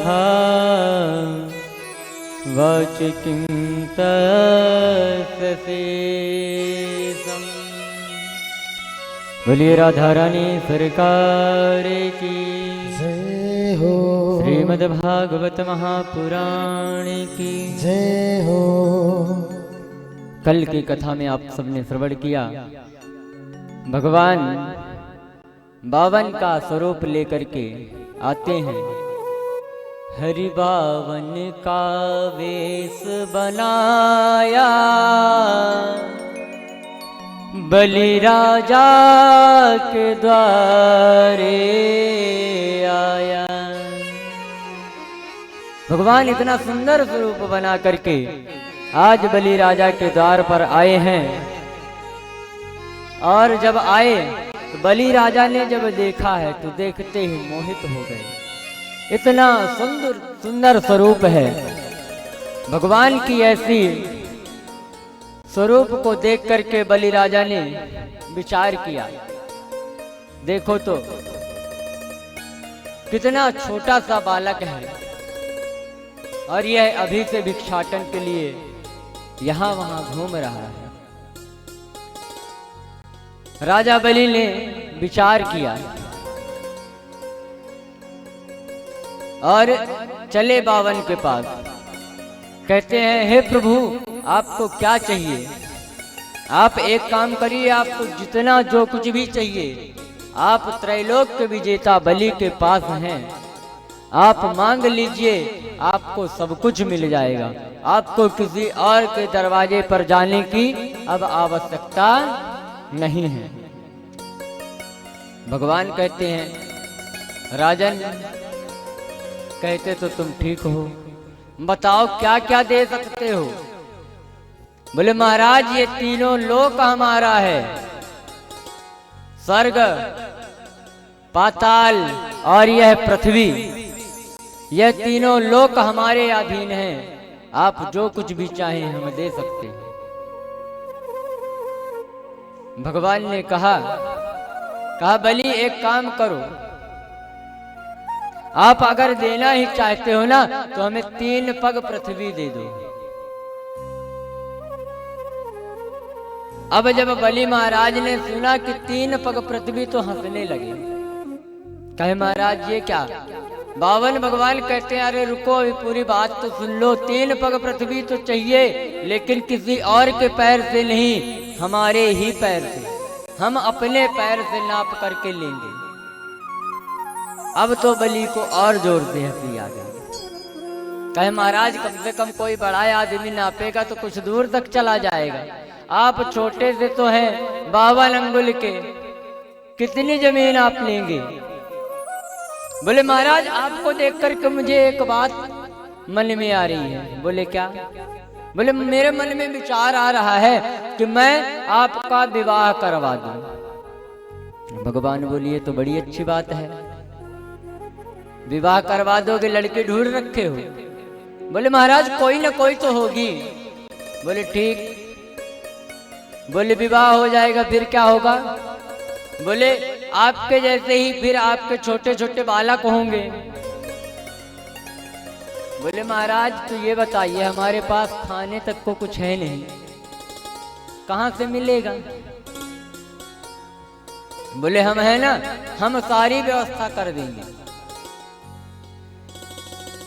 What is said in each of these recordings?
कहा वाचिकिं तत्सशेषम्। बोलिए राधा रानी सरकार की जय हो। श्रीमद् भागवत महापुराण की जय हो। कल की कथा में आप सबने श्रवण किया, भगवान बावन का स्वरूप लेकर के आते हैं। हरि बावन का वेश बनाया, बलि राजा के द्वारे आया। भगवान इतना सुंदर स्वरूप बना करके आज बलि राजा के द्वार पर आए हैं। और जब आए तो बलि राजा ने जब देखा है तो देखते ही मोहित हो गए। इतना सुंदर सुंदर स्वरूप है भगवान की। ऐसी स्वरूप को देख करके बलि राजा ने विचार किया, देखो तो कितना छोटा सा बालक है और यह अभी से भिक्षाटन के लिए यहां वहां घूम रहा है। राजा बलि ने विचार किया और चले बावन के पास। कहते हैं, हे प्रभु आपको क्या चाहिए? आप एक काम करिए, आपको जितना जो कुछ भी चाहिए, आप त्रैलोक के विजेता बलि के पास हैं, आप मांग लीजिए, आपको सब कुछ मिल जाएगा। आपको किसी और के दरवाजे पर जाने की अब आवश्यकता नहीं है। भगवान कहते हैं, राजन कहते तो तुम ठीक हो, बताओ क्या क्या दे सकते हो? बोले महाराज ये तीनों लोक हमारा है, स्वर्ग, पाताल और यह पृथ्वी, यह तीनों लोक हमारे अधीन हैं। आप जो कुछ भी चाहें हम दे सकते हैं। भगवान ने कहा बलि एक काम करो, आप अगर देना ही चाहते हो ना तो हमें 3 पग पृथ्वी दे दो। अब जब बलि महाराज ने सुना कि 3 पग पृथ्वी तो हंसने लगे। कहे महाराज ये क्या? बावन भगवान कहते हैं, अरे रुको अभी पूरी बात तो सुन लो। 3 पग पृथ्वी तो चाहिए, लेकिन किसी और के पैर से नहीं, हमारे ही पैर से, हम अपने पैर से नाप करके लेंगे। अब तो बलि को और जोर से हंसी आ गई। कहे महाराज कम से कम कोई बड़ा आदमी नापेगा तो कुछ दूर तक चला जाएगा। आप छोटे से तो हैं, 52 अंगुल के, कितनी जमीन आप लेंगे? बोले महाराज आपको देख करके मुझे एक बात मन में आ रही है। बोले क्या? बोले मेरे मन में विचार आ रहा है कि मैं आपका विवाह करवा दूं। भगवान बोलिए तो बड़ी अच्छी बात है, विवाह करवा दोगे? लड़के ढूंढ रखे हो? बोले महाराज कोई ना कोई तो होगी। बोले ठीक। बोले विवाह हो जाएगा फिर क्या होगा? बोले आपके जैसे ही फिर आपके छोटे छोटे बालक होंगे। बोले महाराज तो ये बताइए, हमारे पास खाने तक को कुछ है नहीं, कहां से मिलेगा? बोले हम है ना, हम सारी व्यवस्था कर देंगे।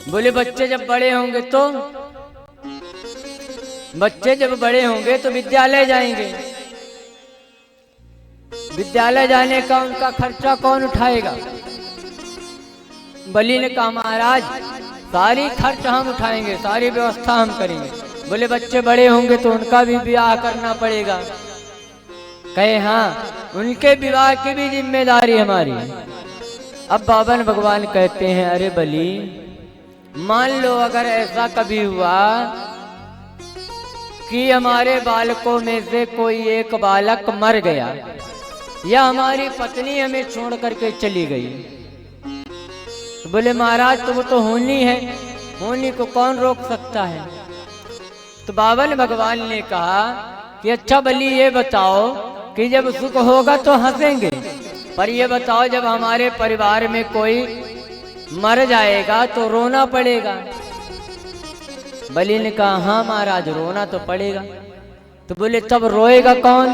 बोले बच्चे जब बड़े होंगे तो? बच्चे जब बड़े होंगे तो विद्यालय जाएंगे, विद्यालय जाने का उनका खर्चा कौन उठाएगा? बलि ने कहा महाराज सारी खर्च हम उठाएंगे, सारी व्यवस्था हम करेंगे। बोले बच्चे बड़े होंगे तो उनका भी विवाह करना पड़ेगा। कहे हाँ, उनके विवाह की भी जिम्मेदारी हमारी है। अब बावन भगवान कहते हैं, अरे बलि मान लो अगर ऐसा कभी हुआ कि हमारे बालकों में से कोई एक बालक मर गया या हमारी पत्नी हमें छोड़ करके चली गई, तो बोले महाराज तो वो तो होनी है, होनी को कौन रोक सकता है? तो बावन भगवान ने कहा कि अच्छा बलि ये बताओ कि जब सुख होगा तो हंसेंगे, पर ये बताओ जब हमारे परिवार में कोई मर जाएगा तो रोना पड़ेगा। बलि ने कहा हाँ महाराज रोना तो पड़ेगा। तो बोले तब रोएगा कौन?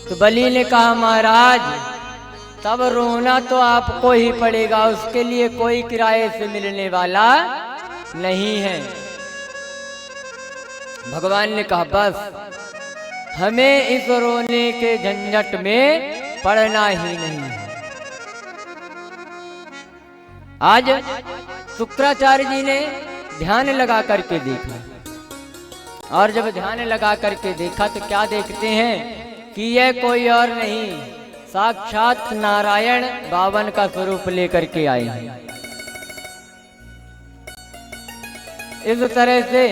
तो बलि ने कहा महाराज तब रोना तो आपको ही पड़ेगा, उसके लिए कोई किराए से मिलने वाला नहीं है। भगवान ने कहा बस हमें इस रोने के झंझट में पड़ना ही नहीं है। आज शुक्राचार्य जी ने ध्यान लगा करके देखा, और जब ध्यान लगा करके देखा तो क्या देखते हैं कि यह कोई और नहीं साक्षात नारायण बावन का स्वरूप लेकर के आए हैं। इस तरह से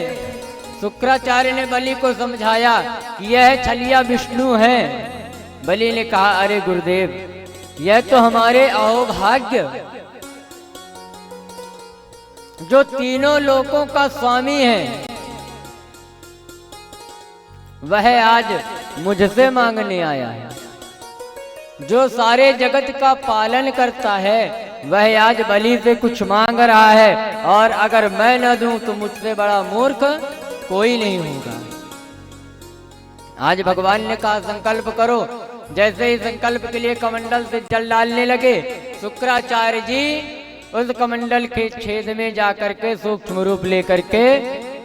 शुक्राचार्य ने बलि को समझाया कि यह छलिया विष्णु है। बलि ने कहा अरे गुरुदेव यह तो हमारे अहोभाग्य जो तीनों लोकों का स्वामी है वह आज मुझसे मांगने आया है। जो सारे जगत का पालन करता है वह आज बलि से कुछ मांग रहा है, और अगर मैं न दूं तो मुझसे बड़ा मूर्ख कोई नहीं होगा। आज भगवान ने कहा संकल्प करो। जैसे ही संकल्प के लिए कमंडल से जल डालने लगे, शुक्राचार्य जी उस कमंडल के छेद में जाकर के सूक्ष्म रूप लेकर के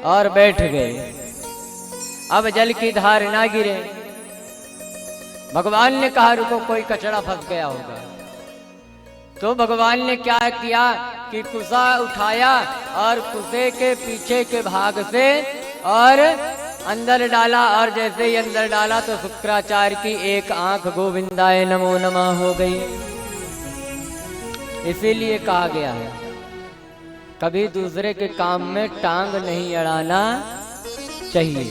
और बैठ गए। अब जल की धार ना गिरे। भगवान ने कहा रुको कोई कचरा फंस गया होगा। तो भगवान ने क्या किया कि कुसा उठाया और कुसे के पीछे के भाग से और अंदर डाला, और जैसे ही अंदर डाला तो शुक्राचार्य की एक आंख गोविंदाय नमो नमः हो गई। इसीलिए कहा गया है कभी दूसरे के काम में टांग नहीं अड़ाना चाहिए,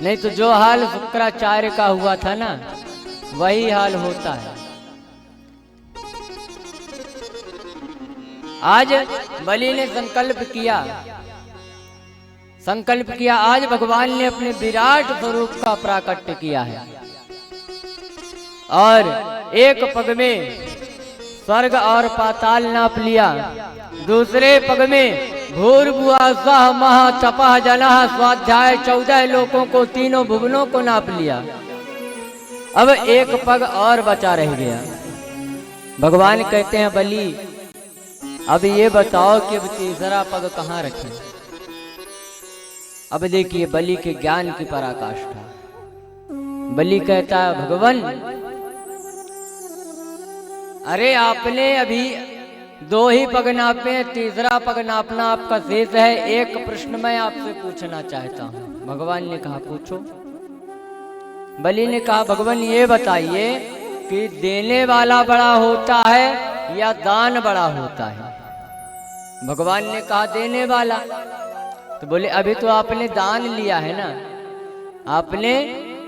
नहीं तो जो हाल शुक्राचार्य का हुआ था ना वही हाल होता है। आज बलि ने संकल्प किया। आज भगवान ने अपने विराट स्वरूप का प्राकट्य किया है, और एक पग में स्वर्ग और पाताल नाप लिया, दूसरे पग में भूर्भुवः स्वः महा तपः जनः स्वाध्याय 14 लोकों को, तीनों भुवनों को नाप लिया। अब एक पग और बचा रह गया। भगवान कहते हैं बलि अब ये बताओ कि अब तीसरा पग कहाँ रखें। अब देखिए बलि के ज्ञान की पराकाष्ठा। बलि कहता है भगवान अरे आपने अभी 2 ही पग नापे, तीसरा पग नापना आपका शेष है। एक प्रश्न मैं आपसे पूछना चाहता हूँ। भगवान ने कहा पूछो। बलि ने कहा भगवान ये बताइए कि देने वाला बड़ा होता है या दान बड़ा होता है। भगवान ने कहा देने वाला। तो बोले अभी तो आपने दान लिया है ना, आपने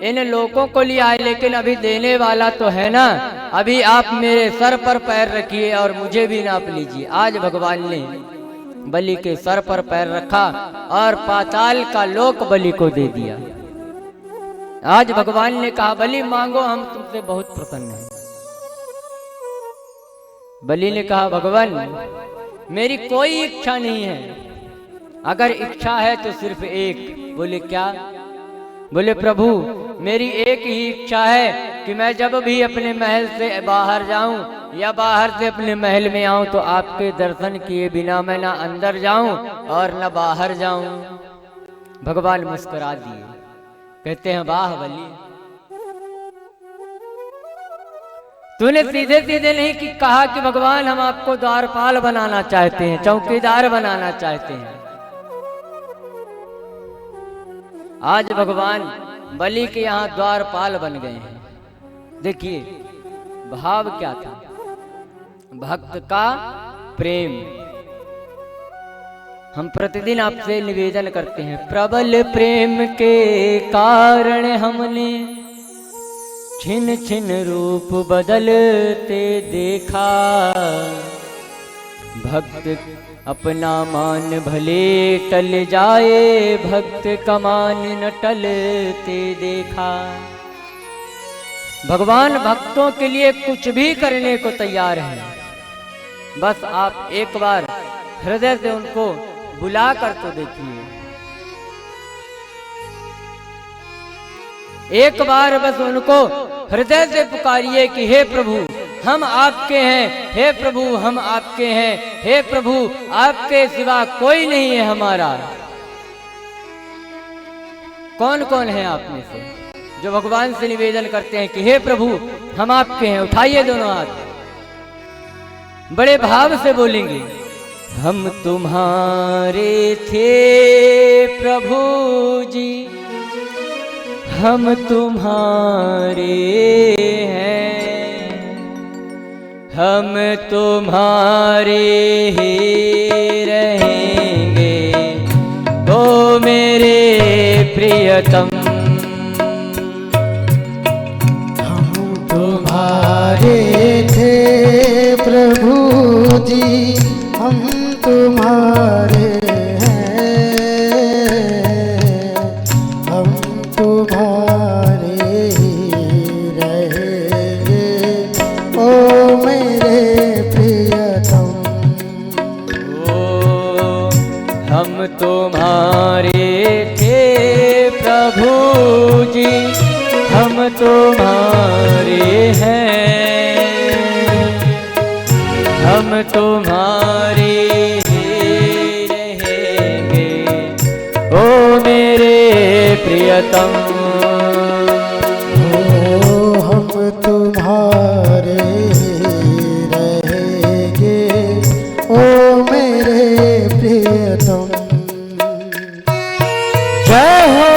इन लोगों को लिया है, लेकिन अभी देने वाला तो है ना। अभी आप मेरे सर पर पैर रखिए और मुझे भी नाप लीजिए। आज भगवान ने बलि के सर पर पैर रखा और पाताल का लोक बलि को दे दिया। आज भगवान ने कहा बलि मांगो, हम तुमसे बहुत प्रसन्न हैं। बलि ने कहा भगवान मेरी कोई इच्छा नहीं है, अगर इच्छा है तो सिर्फ एक। बोले क्या? बोले प्रभु मेरी एक ही इच्छा है कि मैं जब भी अपने महल से बाहर जाऊं या बाहर से अपने महल में आऊं तो आपके दर्शन किए बिना मैं ना अंदर जाऊं और ना बाहर जाऊं। भगवान मुस्कुरा दिए, कहते हैं वाह बलि, तूने सीधे सीधे नहीं कि कहा कि भगवान हम आपको द्वारपाल बनाना चाहते हैं, चौकीदार बनाना चाहते हैं। आज भगवान बलि के यहाँ द्वारपाल बन गए हैं। देखिए भाव क्या था, भक्त का प्रेम। हम प्रतिदिन आपसे निवेदन करते हैं, प्रबल प्रेम के कारण हमने छिन छिन रूप बदलते देखा। भक्त अपना मान भले टल जाए, भक्त का मान न टलते देखा। भगवान भक्तों के लिए कुछ भी करने को तैयार है। बस आप एक बार हृदय से उनको बुला कर तो देखिए। एक बार बस उनको हृदय से पुकारिए कि हे प्रभु हम आपके हैं, हे प्रभु हम आपके हैं, हे प्रभु आपके सिवा कोई नहीं है हमारा। कौन कौन है आप में से जो भगवान से निवेदन करते हैं कि हे प्रभु हम आपके हैं? उठाइए दोनों हाथ, बड़े भाव से बोलेंगे। हम तुम्हारे थे प्रभु जी, हम तुम्हारे हैं, हम तुम्हारे ही रहेंगे ओ मेरे प्रियतम। हम तुम्हारे थे प्रभु जी, हम तुम्हारे हैं, हम तुम्हारे ही रहेंगे ओ मेरे प्रियतम। ओ हम तुम्हारे थे प्रभु जी, हम तुम्हारे हैं, हम तुम्हारे ही रहेंगे ओ मेरे प्रियतम। ओ हम तुम्हारे ही रहेंगे ओ मेरे प्रियतम। जय हो।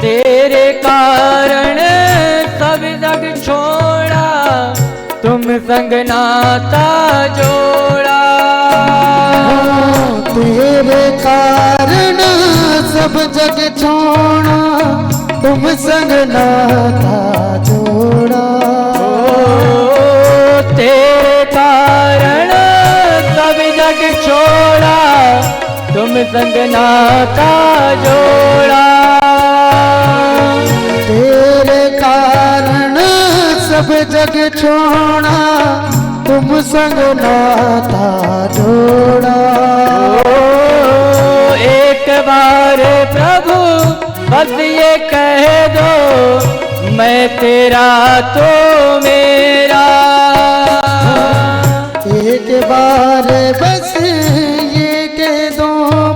तेरे कारण सब जग छोड़ा, तुम संग नाता जोड़ा। तेरे कारण सब जग छोड़ा, तुम संग नाता जोड़ा। ओ तेरे कारण सब जग छोड़ा, तुम संग नाता जोड़ा। तेरे कारण सब जग छोड़ा, तुम संग नाता जोड़ा। ओ एक बार प्रभु बस ये कह दो, मैं तेरा तो मेरा। एक बार बस ये कह दो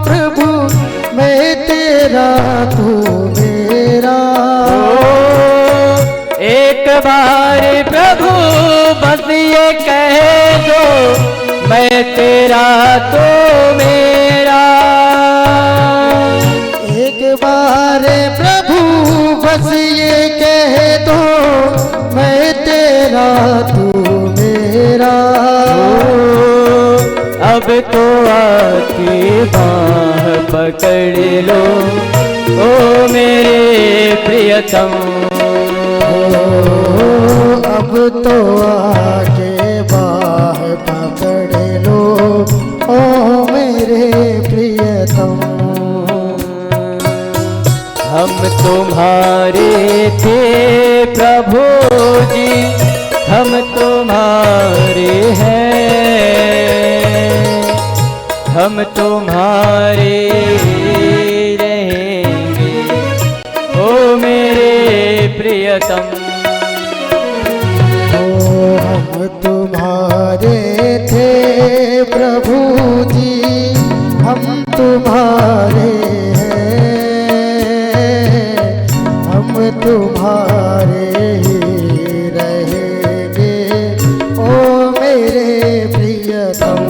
प्रभु, मैं तेरा तू मेरा। एक बार प्रभु बस ये कह दो, मैं तेरा तो मेरा। एक बार प्रभु बस ये कह दो, मैं तेरा तू मेरा। अब तो आके बाह पकड़ लो ओ मेरे प्रियतम। अब तो आके बाह पकड़ लो ओ मेरे प्रियतम। हम तुम्हारे थे प्रभु जी, हम तुम्हारे हैं, हम तुम्हारे रहेंगे ओ मेरे प्रियतम। ओ हम तुम्हारे थे जी हम तुम्हारे हैं, हम तुम्हारे ही रहेंगे ओ मेरे प्रियतम।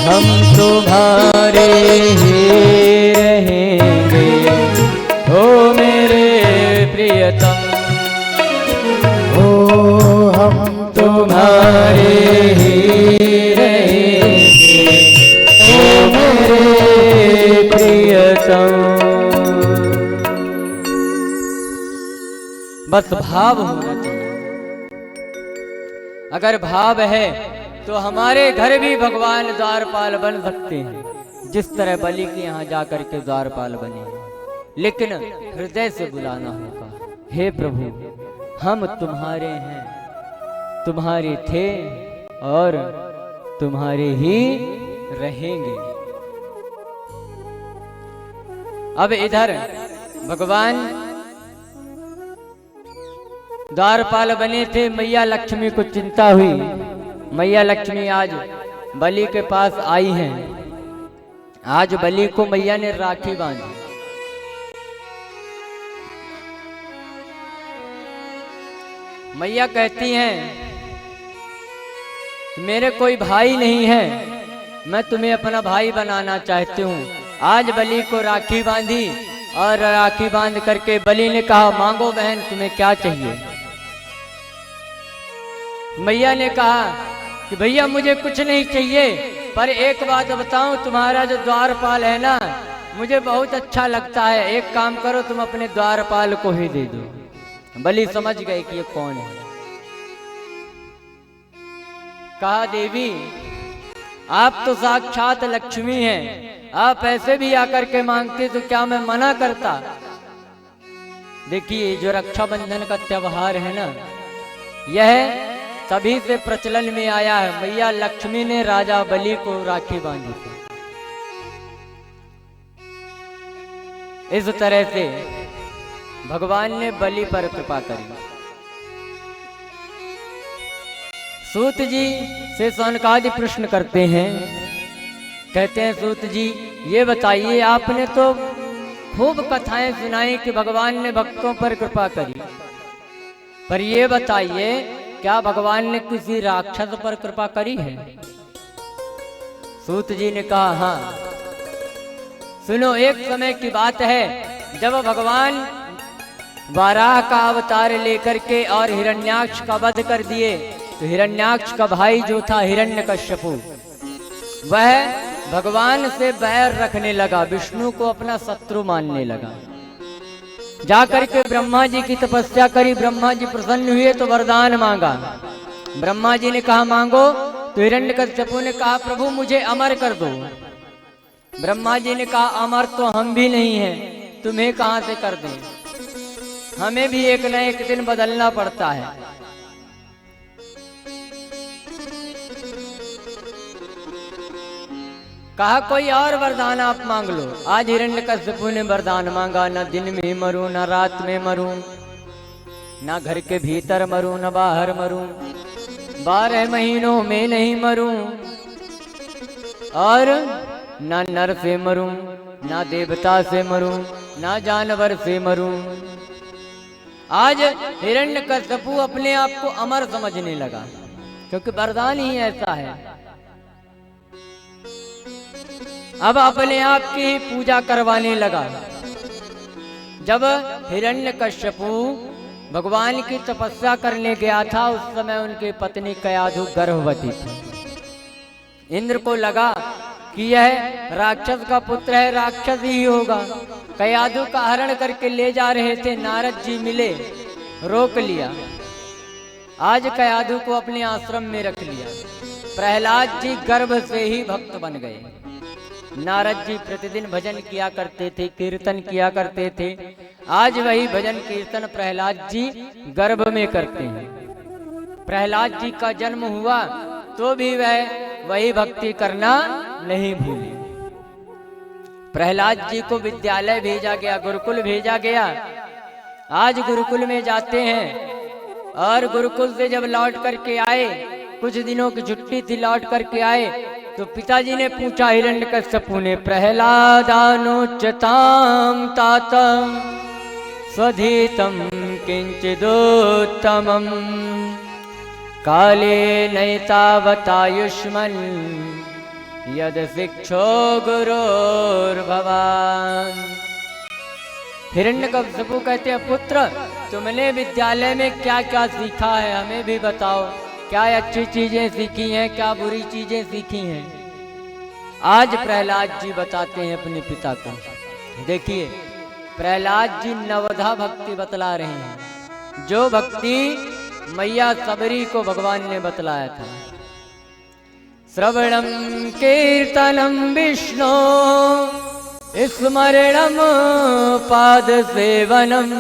हम तुम्हारे ही रहेंगे ओ मेरे प्रियतम। ओ हम तुम्हारे ही रहेंगे ओ मेरे प्रियतम। बस भाव होना चाहिए। अगर भाव है तो हमारे घर भी भगवान द्वारपाल बन सकते हैं, जिस तरह बलि के यहाँ जाकर के द्वारपाल बने हैं। लेकिन हृदय से बुलाना होगा, हे प्रभु हम तुम्हारे हैं, तुम्हारे थे और तुम्हारे ही रहेंगे। अब इधर भगवान द्वारपाल बने थे, मैया लक्ष्मी को चिंता हुई। मैया लक्ष्मी आज बलि के पास आई हैं। आज बलि को मैया ने राखी बांधी। मैया कहती हैं मेरे कोई भाई नहीं है, मैं तुम्हें अपना भाई बनाना चाहती हूँ। आज बलि को राखी बांधी और राखी बांध करके बलि ने कहा मांगो बहन तुम्हें क्या चाहिए। मैया ने कहा कि भैया मुझे कुछ नहीं चाहिए, पर एक बात बताऊं, तुम्हारा जो द्वारपाल है ना मुझे बहुत अच्छा लगता है। एक काम करो तुम अपने द्वारपाल को ही दे दो। बलि समझ गए कि ये कौन है। कहा देवी आप तो साक्षात लक्ष्मी हैं, आप ऐसे भी आकर के मांगते तो क्या मैं मना करता। देखिए जो रक्षाबंधन का त्योहार है ना, यह तभी से प्रचलन में आया है। मैया लक्ष्मी ने राजा बलि को राखी बांधी थी। इस तरह से भगवान ने बलि पर कृपा करी। सूत जी से सौनकादि प्रश्न करते हैं। कहते हैं सूत जी ये बताइए आपने तो खूब कथाएं सुनाई कि भगवान ने भक्तों पर कृपा करी, पर ये बताइए क्या भगवान ने किसी राक्षस पर कृपा करी है। सूत जी ने कहा हाँ। सुनो, एक समय की बात है जब भगवान वाराह का अवतार लेकर के और हिरण्याक्ष का वध कर दिए, तो हिरण्याक्ष का भाई जो था हिरण्यकश्यपु, वह भगवान से बैर रखने लगा, विष्णु को अपना शत्रु मानने लगा। जाकर के ब्रह्मा जी की तपस्या करी, ब्रह्मा जी प्रसन्न हुए तो वरदान मांगा। ब्रह्मा जी ने कहा मांगो, तो हिरण्यकश्यपु ने कहा प्रभु मुझे अमर कर दो। ब्रह्मा जी ने कहा अमर तो हम भी नहीं हैं, तुम्हें कहां से कर दें, हमें भी एक न एक दिन बदलना पड़ता है। कहा कोई और वरदान आप मांग लो। आज हिरण्यकश्यपु ने वरदान मांगा, न दिन में मरूं न रात में मरूं, न घर के भीतर मरूं न बाहर मरूं, 12 महीनों में नहीं मरूं, और न नर से मरूं न देवता से मरूं न जानवर से मरूं। आज हिरण्यकश्यपु अपने आप को अमर समझने लगा, क्योंकि वरदान ही ऐसा है। अब अपने आप की ही पूजा करवाने लगा। जब हिरण्यकश्यपु भगवान की तपस्या करने गया था, उस समय उनकी पत्नी कयाधु गर्भवती थी। इंद्र को लगा कि यह राक्षस का पुत्र है, राक्षस ही होगा। कयाधु का हरण करके ले जा रहे थे, नारद जी मिले, रोक लिया। आज कयाधु को अपने आश्रम में रख लिया। प्रहलाद जी गर्भ से ही भक्त बन गए। नारद जी प्रतिदिन भजन किया करते थे, कीर्तन किया करते थे। आज वही भजन कीर्तन प्रहलाद जी गर्भ में करते हैं। प्रहलाद जी का जन्म हुआ तो भी वह वही भक्ति करना नहीं भूले। प्रहलाद जी को विद्यालय भेजा गया, गुरुकुल भेजा गया। आज गुरुकुल में जाते हैं और गुरुकुल से जब लौट करके आए कुछ दिनों की छुट्टी थी, लौट करके आए तो पिताजी ने पूछा हिरण्यकश्यपु ने, प्रहलादानुच्यतां तात स्वधीतं किंचिदुत्तमं काले नैतावतायुष्मन् यद शिक्षो गुरोर्भवान्। हिरण्यकश्यपु कहते हैं, पुत्र तुमने विद्यालय में क्या क्या सीखा है, हमें भी बताओ। क्या अच्छी चीजें सीखी हैं, क्या बुरी चीजें सीखी हैं। आज प्रहलाद जी बताते हैं अपने पिता को। देखिए प्रहलाद जी नवधा भक्ति बतला रहे हैं, जो भक्ति मैया सबरी को भगवान ने बतलाया था। श्रवणम कीर्तनम विष्णु स्मरणम पाद सेवनम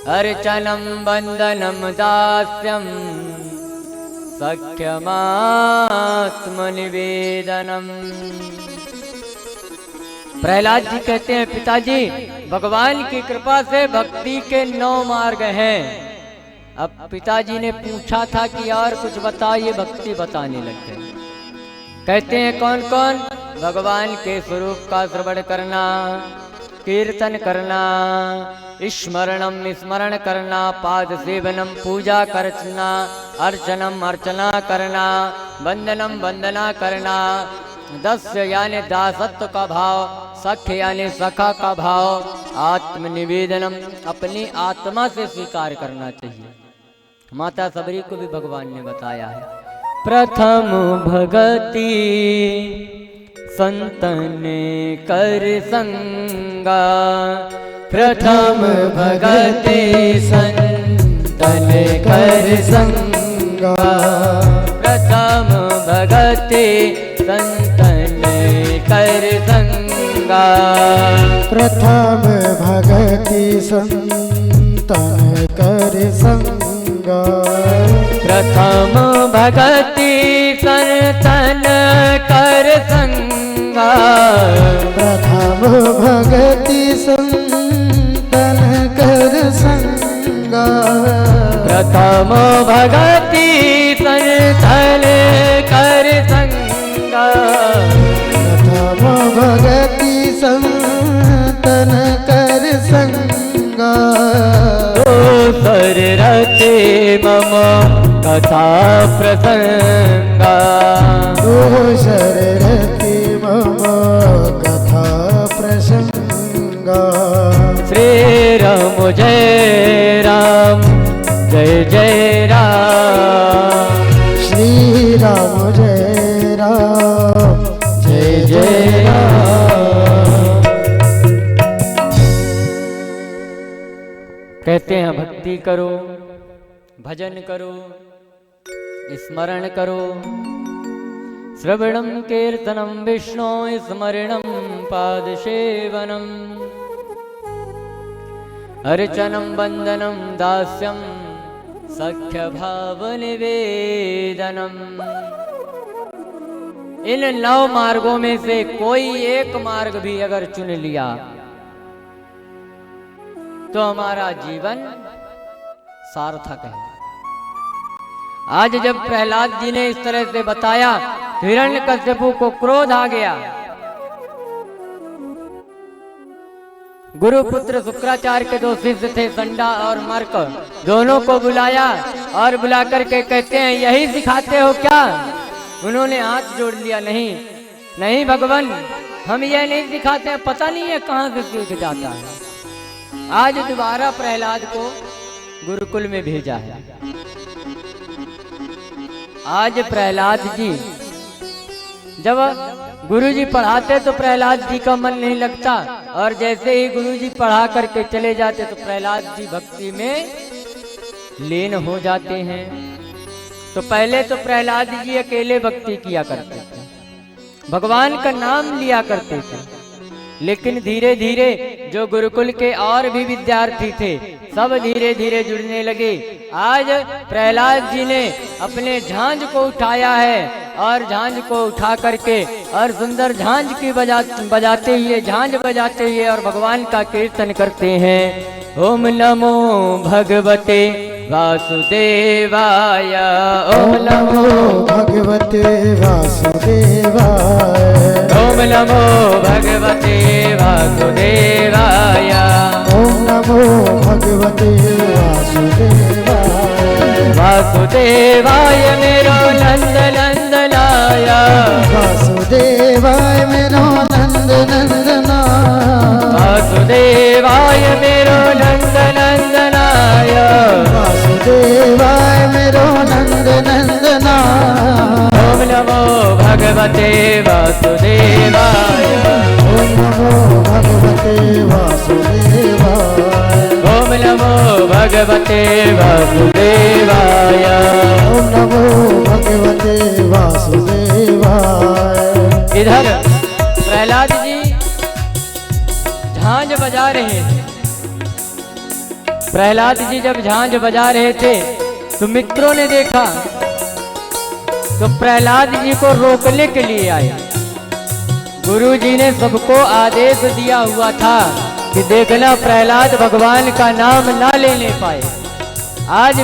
अर्चनम वंदनम दास्यम सख्यमात्मनिवेदनम। प्रहलाद जी कहते हैं, पिताजी भगवान की कृपा से भक्ति के 9 मार्ग हैं। अब पिताजी ने पूछा था कि और कुछ बताइए, भक्ति बताने लग गए। कहते हैं कौन कौन? भगवान के स्वरूप का श्रवण करना, कीर्तन करना, स्मरणम स्मरण करना, पाद सेवनम पूजा करना, अर्चनम अर्चना करना, वंदनम वंदना करना, दस्य यानी दासत्व का भाव, सख्य यानी सखा का भाव, आत्मनिवेदनम अपनी आत्मा से स्वीकार करना चाहिए। माता सबरी को भी भगवान ने बताया है, प्रथम भगति संतन कर संगा, प्रथम भगति संतन कर संगा, प्रथम भगति संतन कर संगा, प्रथम भगति संतन कर संगा, प्रथम भगति संतन कर संगा, प्रथम भगति संतन कर संगा, प्रथम भगति संतन कर संगा, प्रथम भगति संतन कर संगा, दोसर रचे मम कथा प्रसंगा, दोसर रति मम कथा प्रसंगा, श्री राम जय राम जय जय राम, श्री राम जय राम जय जय राम। कहते हैं भक्ति करो, भजन करो, स्मरण करो, श्रवणम कीर्तनम विष्णु स्मरणम पाद सेवनम अर्चनम वंदनम दास्यम सख्य भाव निवेदनम। इन 9 मार्गों में से कोई एक मार्ग भी अगर चुन लिया तो हमारा जीवन सार्थक है। आज जब प्रहलाद जी ने इस तरह से बताया तो हिरण्यकश्यपु को क्रोध आ गया। गुरुपुत्र शुक्राचार्य के 2 शिष्य थे, संडा और मर्क, दोनों को बुलाया और बुला करके कहते हैं, यही सिखाते हो क्या? उन्होंने हाथ जोड़ लिया, नहीं नहीं भगवान, हम ये नहीं सिखाते हैं, पता नहीं है कहां से सीख जाता है। आज दोबारा प्रहलाद को गुरुकुल में भेजा है। आज प्रहलाद जी जब गुरुजी पढ़ाते तो प्रहलाद जी का मन नहीं लगता, और जैसे ही गुरुजी पढ़ा करके चले जाते तो प्रहलाद जी भक्ति में लीन हो जाते हैं। तो पहले तो प्रहलाद जी अकेले भक्ति किया करते थे, भगवान का नाम लिया करते थे, लेकिन धीरे धीरे जो गुरुकुल के और भी विद्यार्थी थे सब धीरे धीरे जुड़ने लगे। आज प्रहलाद जी ने अपने झांझ को उठाया है और झांझ को उठा करके और सुंदर झांझ की बजाते हुए, झांझ बजाते हुए और भगवान का कीर्तन करते हैं। ओम नमो भगवते वासुदेवाय। ओम नमो भगवते वासुदेवाय। ओम नमो भगवते वासुदेवाय। ओम नमो भगवते वासुदेवाय। वासुदेवाय मेरो नंद नंदनाय। वासुदेवाय मेरो नंद नंदनाय। वासुदेवाय मेरो नंद नंदनाय। वासुदेवाय मेरो नंद नंदनाय। ओम नमो भगवते वासुदेवाय। ओम नमो भगवते वासुदेवाय। ओम नमो भगवते वासुदेवाय। ओम नमो भगवते वासुदेवाय। इधर प्रहलाद जी झांझ बजा रहे थे। प्रहलाद जी जब झांझ बजा रहे थे तो मित्रों ने देखा, तो प्रहलाद जी को रोकने के लिए आए। गुरु जी ने सबको आदेश दिया हुआ था कि देखना प्रहलाद भगवान का नाम ना लेने पाए। आज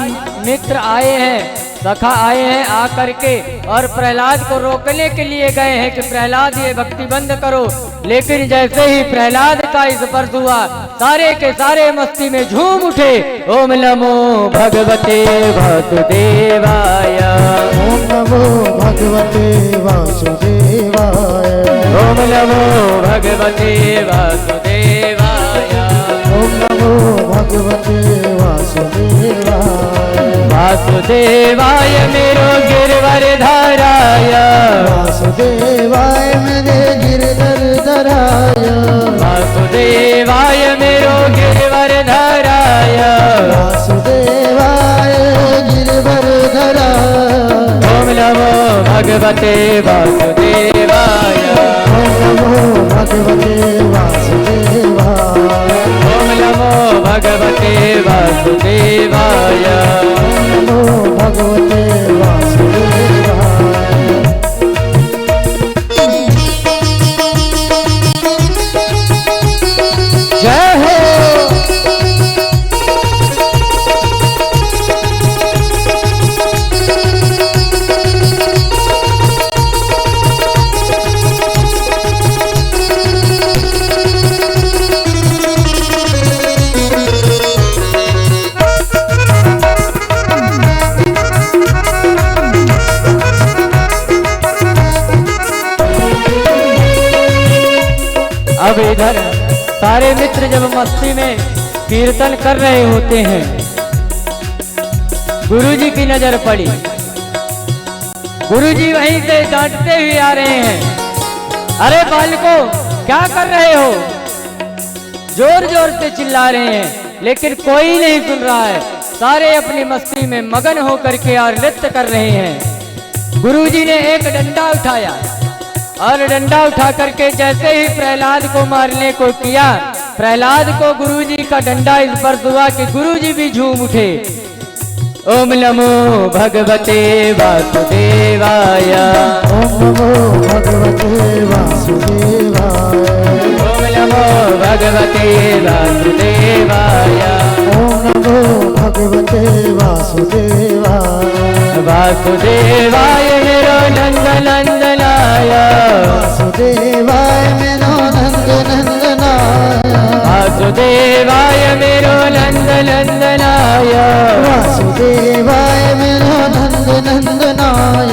मित्र आए हैं, सखा आए हैं आकर के और प्रहलाद को रोकने के लिए गए हैं कि प्रहलाद ये भक्ति बंद करो। लेकिन जैसे ही प्रहलाद का स्पर्श हुआ सारे के सारे मस्ती में झूम उठे। ओम नमो भगवते वासुदेवाय। ओम नमो भगवते वासुदेवाय। ओम नमो भगवते वासुदेवाय। ओम नमो भगवते वासुदेवाय। वासुदेवाय मेरो गिरवर धराय। वासुदेवाय मेरे गिरधर धराय। वासुदेवाय मेरो गिरवर धराय। वासुदेवाय गिरधर धराय। ओम नमो भगवते वासुदेवाय। ओम नमो भगवते वासुदेवाय। ओम नमो भगवते वासुदेवाय। नमो भगवते वासुदेवाय। जय हो। अब इधर सारे मित्र जब मस्ती में कीर्तन कर रहे होते हैं, गुरुजी की नजर पड़ी। गुरुजी वहीं से डांटते हुए आ रहे हैं, अरे बालकों क्या कर रहे हो? जोर जोर से चिल्ला रहे हैं लेकिन कोई नहीं सुन रहा है। सारे अपनी मस्ती में मगन होकर के और नृत्य कर रहे हैं। गुरुजी ने एक डंडा उठाया और डंडा उठा करके जैसे ही प्रहलाद को मारने को किया, प्रहलाद को गुरुजी का डंडा स्पर्श हुआ कि गुरुजी भी झूम उठे। ओम नमो भगवते वासुदेवाय। ओम नमो भगवते वासुदेवाय। ओम नमो भगवते वासुदेवाय। ओम नमो भगवते वासुदेवाय। वासुदेवाय मेरो नंद नंदनाय। वासुदेवाय मेरो नंद नंदनाय। वासुदेवाय मेरो नंद नंदनाय। वासुदेवाय मेरो नंद नंदनाय।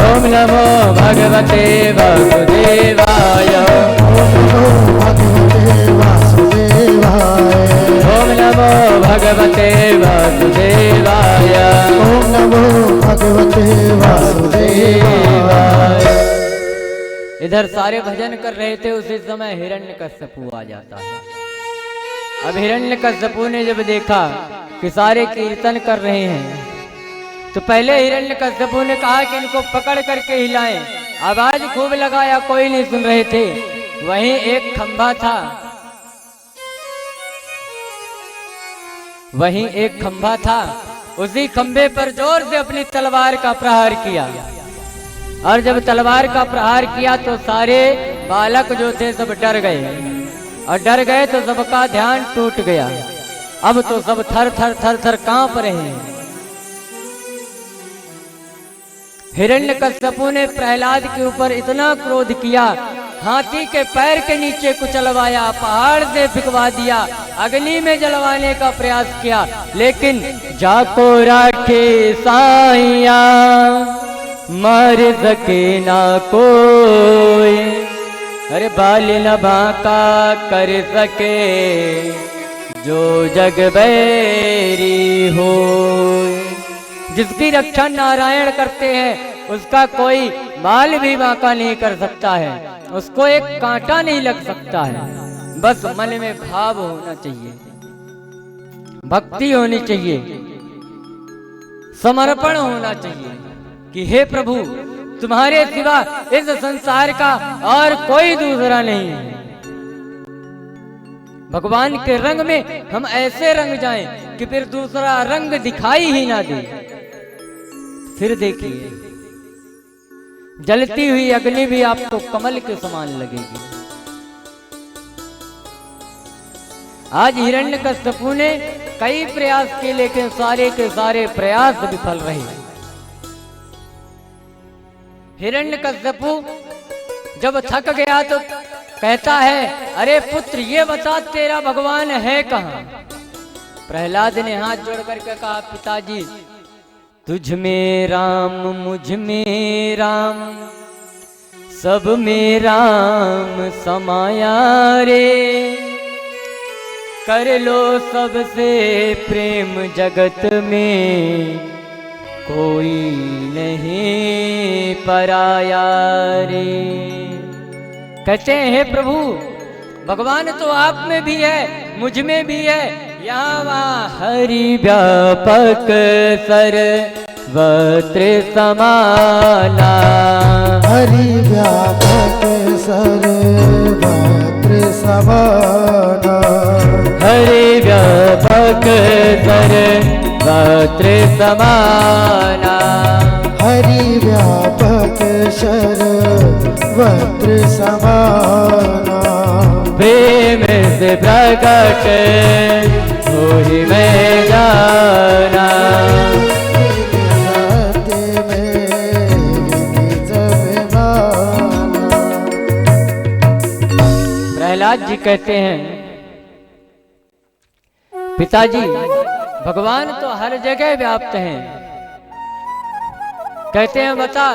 ओम नमो भगवते वासुदेवाय। ओम नमो भगवते वासुदेवाय। ओम नमो भगवते वासुदेवाय। ओम नमो भगवते वासुदेवाय। इधर सारे भजन कर रहे थे, उसी समय हिरण्यकश्यपु आ जाता है। अब हिरण्यकश्यपु ने जब देखा कि सारे कीर्तन कर रहे हैं तो पहले हिरण्यकश्यपु ने कहा कि इनको पकड़ करके हिलाएं। आवाज खूब लगाया, कोई नहीं सुन रहे थे। वहीं एक खंभा था, वहीं एक खंभा था, उसी खंभे पर जोर से अपनी तलवार का प्रहार किया। और जब तलवार का प्रहार किया तो सारे बालक जो थे सब डर गए, और डर गए तो सबका ध्यान टूट गया। अब तो सब थर थर थर थर कांप रहे हैं। हिरण्यकश्यपु ने प्रहलाद के ऊपर इतना क्रोध किया, हाथी के पैर के नीचे कुचलवाया, पहाड़ से फिकवा दिया, अग्नि में जलवाने का प्रयास किया, लेकिन जाको राखे साइया मार सके ना कोई, अरे बाल न बांका कर सके जो जग बैरी हो। जिसकी रक्षा नारायण करते हैं उसका कोई बाल भी बांका नहीं कर सकता है, उसको एक कांटा नहीं लग सकता है। बस मन में भाव होना चाहिए, भक्ति होनी चाहिए, समर्पण होना चाहिए कि हे प्रभु तुम्हारे सिवा इस संसार का और कोई दूसरा नहीं है। भगवान के रंग में हम ऐसे रंग जाएं कि फिर दूसरा रंग दिखाई ही ना दे। फिर देखिए जलती हुई अग्नि भी आपको कमल के समान लगेगी। आज हिरण्यकश्यपु ने कई प्रयास किए, लेकिन सारे के सारे प्रयास विफल रहे। हिरण्यकश्यपु जब थक गया तो कहता है, अरे पुत्र ये बता तेरा भगवान है कहाँ? प्रहलाद ने हाथ जोड़ करके कहा, पिताजी तुझ में राम मुझ में राम सब में राम समाया रे, कर लो सबसे प्रेम जगत में कोई नहीं पराया रे। कहते हैं हे प्रभु भगवान तो आप में भी है, मुझ में भी है, यहाँ वहाँ हरि व्यापक सर्वत्र समाना, हरि व्यापक सर्वत्र समाना, हरि व्यापक सर्वत्र समाना, हरि व्यापक सर्वत्र समाना, प्रेम से प्रकट हो ही मैं जाना, प्रहलाद जी कहते हैं, पिताजी भगवान तो हर जगह व्याप्त हैं। कहते हैं बता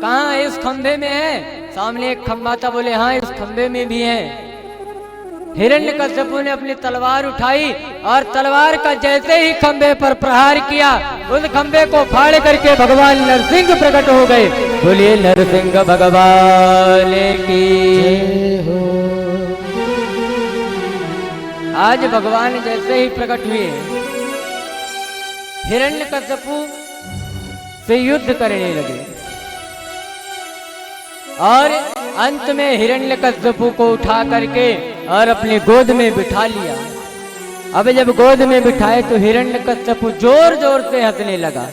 कहाँ है? इस खंभे में है। सामने एक खंभा था, बोले हाँ इस खंभे में भी है। हिरण्यकश्यपु ने अपनी तलवार उठाई और तलवार का जैसे ही खंभे पर प्रहार किया, उस खंभे को फाड़ करके भगवान नरसिंह प्रकट हो गए। बोलिए नरसिंह भगवान की हो। आज भगवान जैसे ही प्रकट हुए, हिरण्यकश्यपु से युद्ध करने लगे और अंत में हिरण्यकश्यपु को उठा करके और अपनी गोद में बिठा लिया। अब जब गोद में बिठाए तो हिरण्यकश्यपु जोर जोर से हंसने लगा।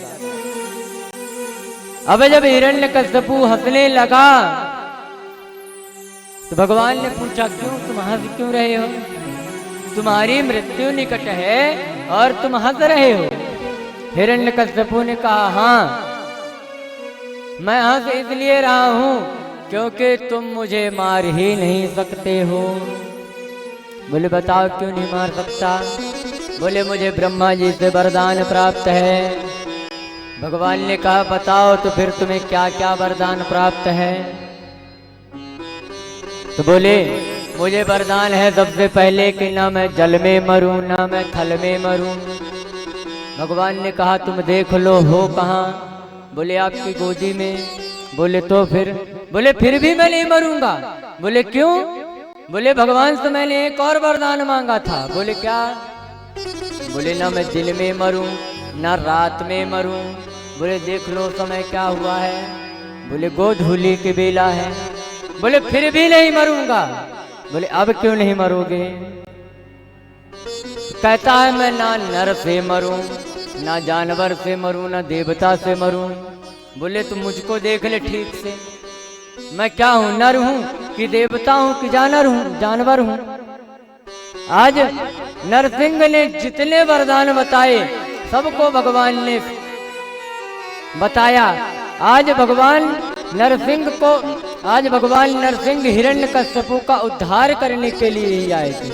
अब जब हिरण्यकश्यपु हंसने लगा तो भगवान ने पूछा, क्यों तुम हंस क्यों रहे हो? तुम्हारी मृत्यु निकट है और तुम हंस रहे हो। हिरण्यकश्यपु ने कहा, हाँ मैं हंस इसलिए रहा हूं क्योंकि तुम मुझे मार ही नहीं सकते हो। बोले बताओ क्यों नहीं मार सकता? बोले मुझे ब्रह्मा जी से वरदान प्राप्त है। भगवान ने कहा बताओ तो फिर तुम्हें क्या क्या वरदान प्राप्त है? तो बोले मुझे वरदान है सबसे पहले कि ना मैं जल में मरूं ना मैं थल में मरूं। भगवान ने कहा तुम देख लो हो कहाँ? बोले आपकी गोदी में। बोले तो फिर? बोले फिर भी मैं नहीं मरूंगा। बोले क्यों? बोले भगवान से मैंने एक और वरदान मांगा था। बोले क्या? बोले ना मैं दिन में मरूं ना रात में मरूं। बोले देख लो समय क्या हुआ है। बोले गोधूली की बेला है। बोले फिर भी नहीं मरूंगा। बोले अब क्यों नहीं मरोगे? कहता है मैं ना नर से मरूं ना जानवर से मरूं ना देवता से मरूं। बोले तुम मुझको देख ले ठीक से, मैं क्या हूं? नर हूं कि देवता हूं कि जानवर हूं? आज नरसिंह ने जितने वरदान बताए सबको भगवान ने बताया आज भगवान नरसिंह हिरण्यकश्यपु का उद्धार करने के लिए ही आए थे।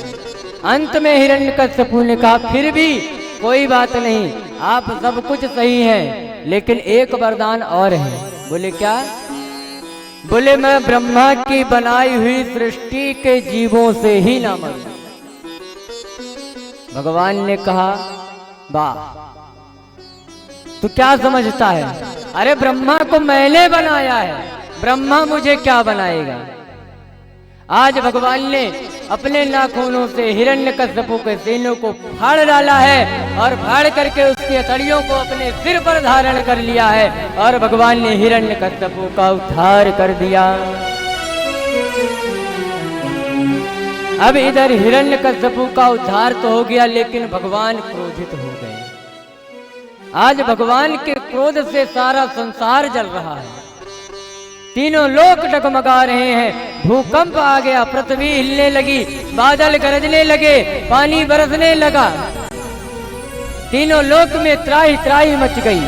अंत में हिरण्यकश्यपु ने कहा फिर भी कोई बात नहीं, आप सब कुछ सही हैं, लेकिन एक वरदान और है। बोले क्या? बोले मैं ब्रह्मा की बनाई हुई सृष्टि के जीवों से ही ना मरूं। भगवान ने कहा वाह, तू क्या समझता है? अरे ब्रह्मा को मैंने बनाया है, ब्रह्मा मुझे क्या बनाएगा। आज भगवान ने अपने नाखूनों से हिरण्यकश्यपु के सीनों को फाड़ डाला है और फाड़ करके उसकी हथेलियों को अपने सिर पर धारण कर लिया है और भगवान ने हिरण्यकश्यपु का उद्धार कर दिया। अब इधर हिरण्यकश्यपु का उद्धार तो हो गया, लेकिन भगवान क्रोधित हो गए। आज भगवान के क्रोध से सारा संसार जल रहा है, तीनों लोक डगमगा रहे हैं। भूकंप आ गया, पृथ्वी हिलने लगी, बादल गरजने लगे, पानी बरसने लगा, तीनों लोक में त्राही त्राही मच गई।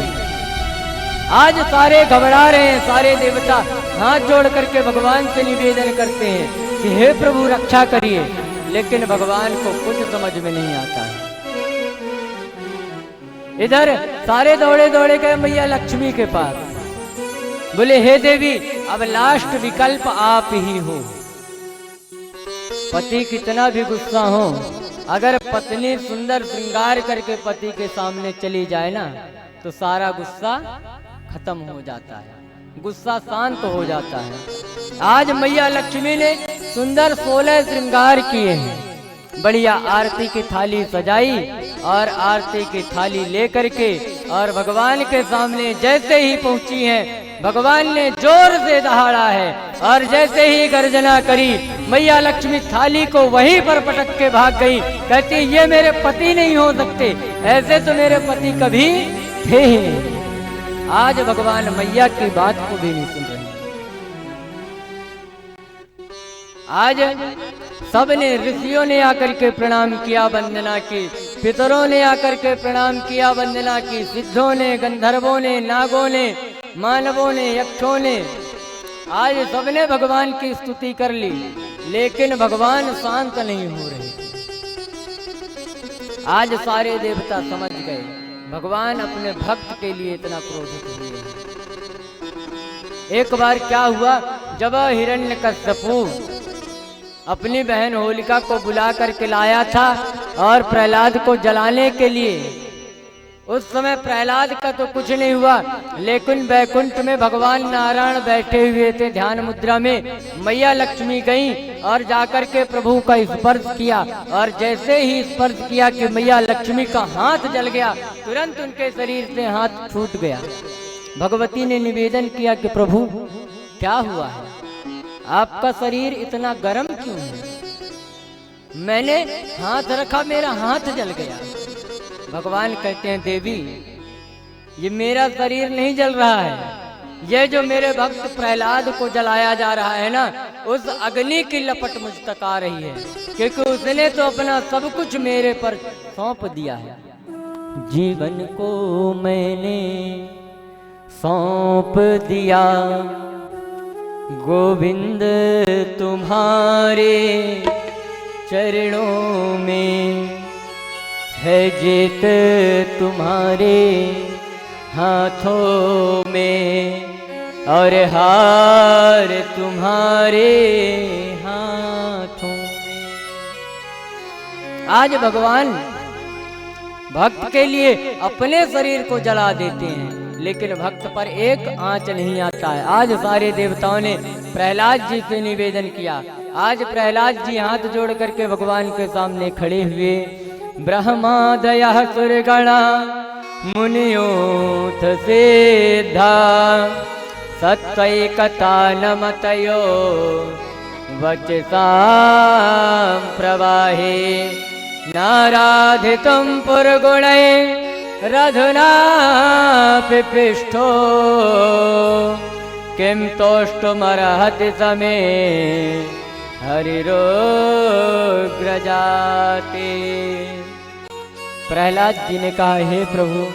आज सारे घबरा रहे हैं, सारे देवता हाथ जोड़ करके भगवान से निवेदन करते हैं कि हे प्रभु रक्षा करिए, लेकिन भगवान को कुछ समझ में नहीं आता है। इधर सारे दौड़े दौड़े गए मैया लक्ष्मी के पास, बोले हे देवी अब लास्ट विकल्प आप ही हो। पति कितना भी गुस्सा हो, अगर पत्नी सुंदर श्रृंगार करके पति के सामने चली जाए ना तो सारा गुस्सा खत्म हो जाता है, गुस्सा शांत हो जाता है। आज मैया लक्ष्मी ने सुंदर 16 श्रृंगार किए हैं, बढ़िया आरती की थाली सजाई और आरती की थाली लेकर के और भगवान के सामने जैसे ही पहुंची हैं, भगवान ने जोर से दहाड़ा है और जैसे ही गर्जना करी, मैया लक्ष्मी थाली को वहीं पर पटक के भाग गई। कहती ये मेरे पति नहीं हो सकते, ऐसे तो मेरे पति कभी थे ही नहीं। आज भगवान मैया की बात को भी नहीं सुन रहे। आज सबने, ऋषियों ने आकर के प्रणाम किया, वंदना की, पितरों ने आकर के प्रणाम किया, वंदना की, सिद्धों ने, गंधर्वों ने, नागों ने, मानवों ने, यक्षों ने, आज सबने भगवान की स्तुति कर ली, लेकिन भगवान शांत नहीं हो रहे। आज सारे देवता समझ गए भगवान अपने भक्त के लिए इतना क्रोधित हुए हैं। एक बार क्या हुआ, जब हिरण्यकश्यपु अपनी बहन होलिका को बुला करके लाया था और प्रहलाद को जलाने के लिए, उस समय प्रहलाद का तो कुछ नहीं हुआ, लेकिन वैकुंठ में भगवान नारायण बैठे हुए थे ध्यान मुद्रा में। मैया लक्ष्मी गई और जाकर के प्रभु का स्पर्श किया और जैसे ही स्पर्श किया कि मैया लक्ष्मी का हाथ जल गया, तुरंत उनके शरीर से हाथ छूट गया। भगवती ने निवेदन किया कि प्रभु क्या हुआ है, आपका शरीर इतना गर्म क्यों है? मैंने हाथ रखा, मेरा हाथ जल गया। भगवान कहते हैं देवी ये मेरा शरीर नहीं जल रहा है, ये जो मेरे भक्त प्रहलाद को जलाया जा रहा है ना, उस अग्नि की लपट मुझ तक आ रही है, क्योंकि उसने तो अपना सब कुछ मेरे पर सौंप दिया है। जीवन को मैंने सौंप दिया गोविंद तुम्हारे चरणों में, है जीत तुम्हारे हाथों में और हार तुम्हारे हाथों में। आज भगवान भक्त के लिए अपने शरीर को जला देते हैं, लेकिन भक्त पर एक आंच नहीं आता है। आज सारे देवताओं ने प्रहलाद जी से निवेदन किया। आज प्रहलाद जी हाथ जोड़ करके भगवान के सामने खड़े हुए। ब्रह्मादयः सुरगणा मुनियोऽथ सिद्धा सत्त्वैकतानमतयो वचसां प्रवाहे नाराधितं पुरगुणैः रधुना पिपिष्ठो किं तोष्टुमर्हति समे हरिरोग्रजाते। प्रहलाद जी ने कहा हे प्रभु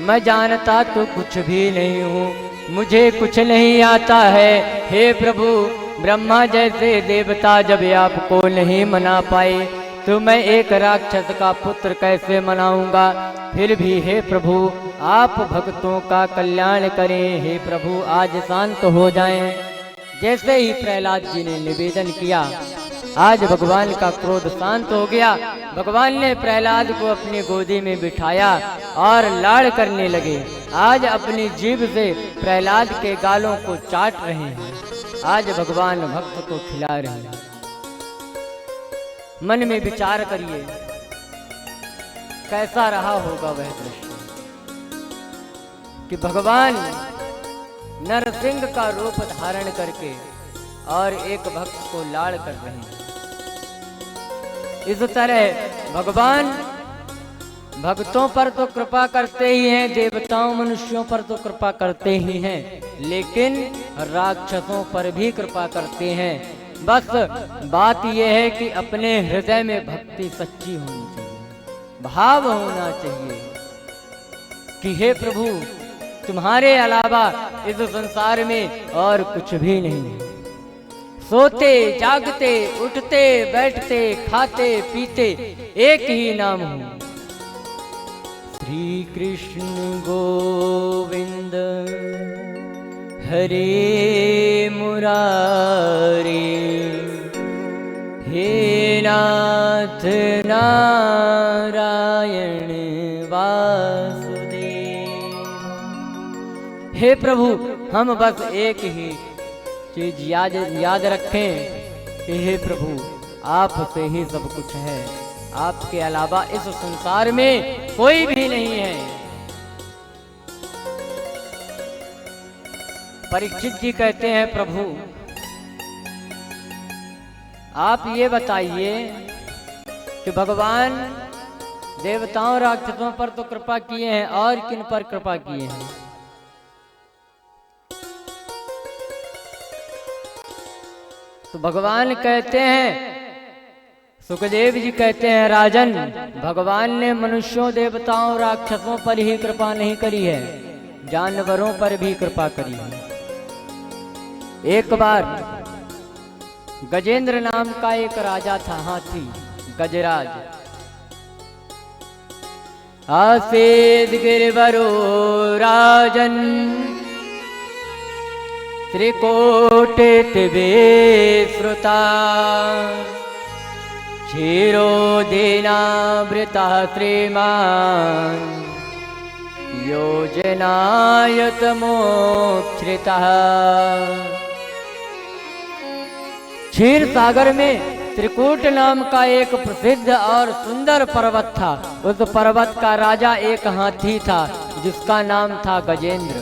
मैं जानता तो कुछ भी नहीं हूँ, मुझे कुछ नहीं आता है। हे प्रभु, ब्रह्मा जैसे देवता जब आपको नहीं मना पाए तो मैं एक राक्षस का पुत्र कैसे मनाऊंगा। फिर भी हे प्रभु, आप भक्तों का कल्याण करें। हे प्रभु, आज शांत हो जाएं। जैसे ही प्रहलाद जी ने निवेदन किया, आज भगवान का क्रोध शांत हो गया। भगवान ने प्रहलाद को अपनी गोदी में बिठाया और लाड़ करने लगे। आज अपनी जीभ से प्रहलाद के गालों को चाट रहे हैं। आज भगवान भक्त को खिला रहे हैं। मन में विचार करिए, कैसा रहा होगा वह दृश्य कि भगवान नरसिंह का रूप धारण करके और एक भक्त को लाड़ कर रहे हैं। इस तरह भगवान भक्तों पर तो कृपा करते ही हैं, देवताओं मनुष्यों पर तो कृपा करते ही हैं, लेकिन राक्षसों पर भी कृपा करते हैं। बस बात यह है कि अपने हृदय में भक्ति सच्ची होनी चाहिए, भाव होना चाहिए कि हे प्रभु, तुम्हारे अलावा इस संसार में और कुछ भी नहीं है। सोते जागते उठते बैठते खाते पीते एक ही नाम हो, श्री कृष्ण गोविंद हरे मुरारी, हे नाथ नारायण वासुदेव। हे प्रभु, हम बस एक ही चीज याद रखें कि हे प्रभु, आप से ही सब कुछ है, आपके अलावा इस संसार में कोई भी नहीं है। परीक्षित जी कहते हैं, प्रभु आप ये बताइए कि भगवान देवताओं राक्षसों पर तो कृपा किए हैं, और किन पर कृपा किए हैं? तो भगवान कहते हैं, सुखदेव जी कहते हैं, राजन, भगवान ने मनुष्यों देवताओं राक्षसों पर ही कृपा नहीं करी है, जानवरों पर भी कृपा करी है। एक बार गजेंद्र नाम का एक राजा था, हाथी गजराज। आसेद गिरवरो राजन त्रिकोटित विश्रुता, क्षीरोदेनावृता श्रीमान् योजनायतमोच्छ्रितः। क्षीर सागर में त्रिकूट नाम का एक प्रसिद्ध और सुंदर पर्वत था। उस पर्वत का राजा एक हाथी था जिसका नाम था गजेंद्र।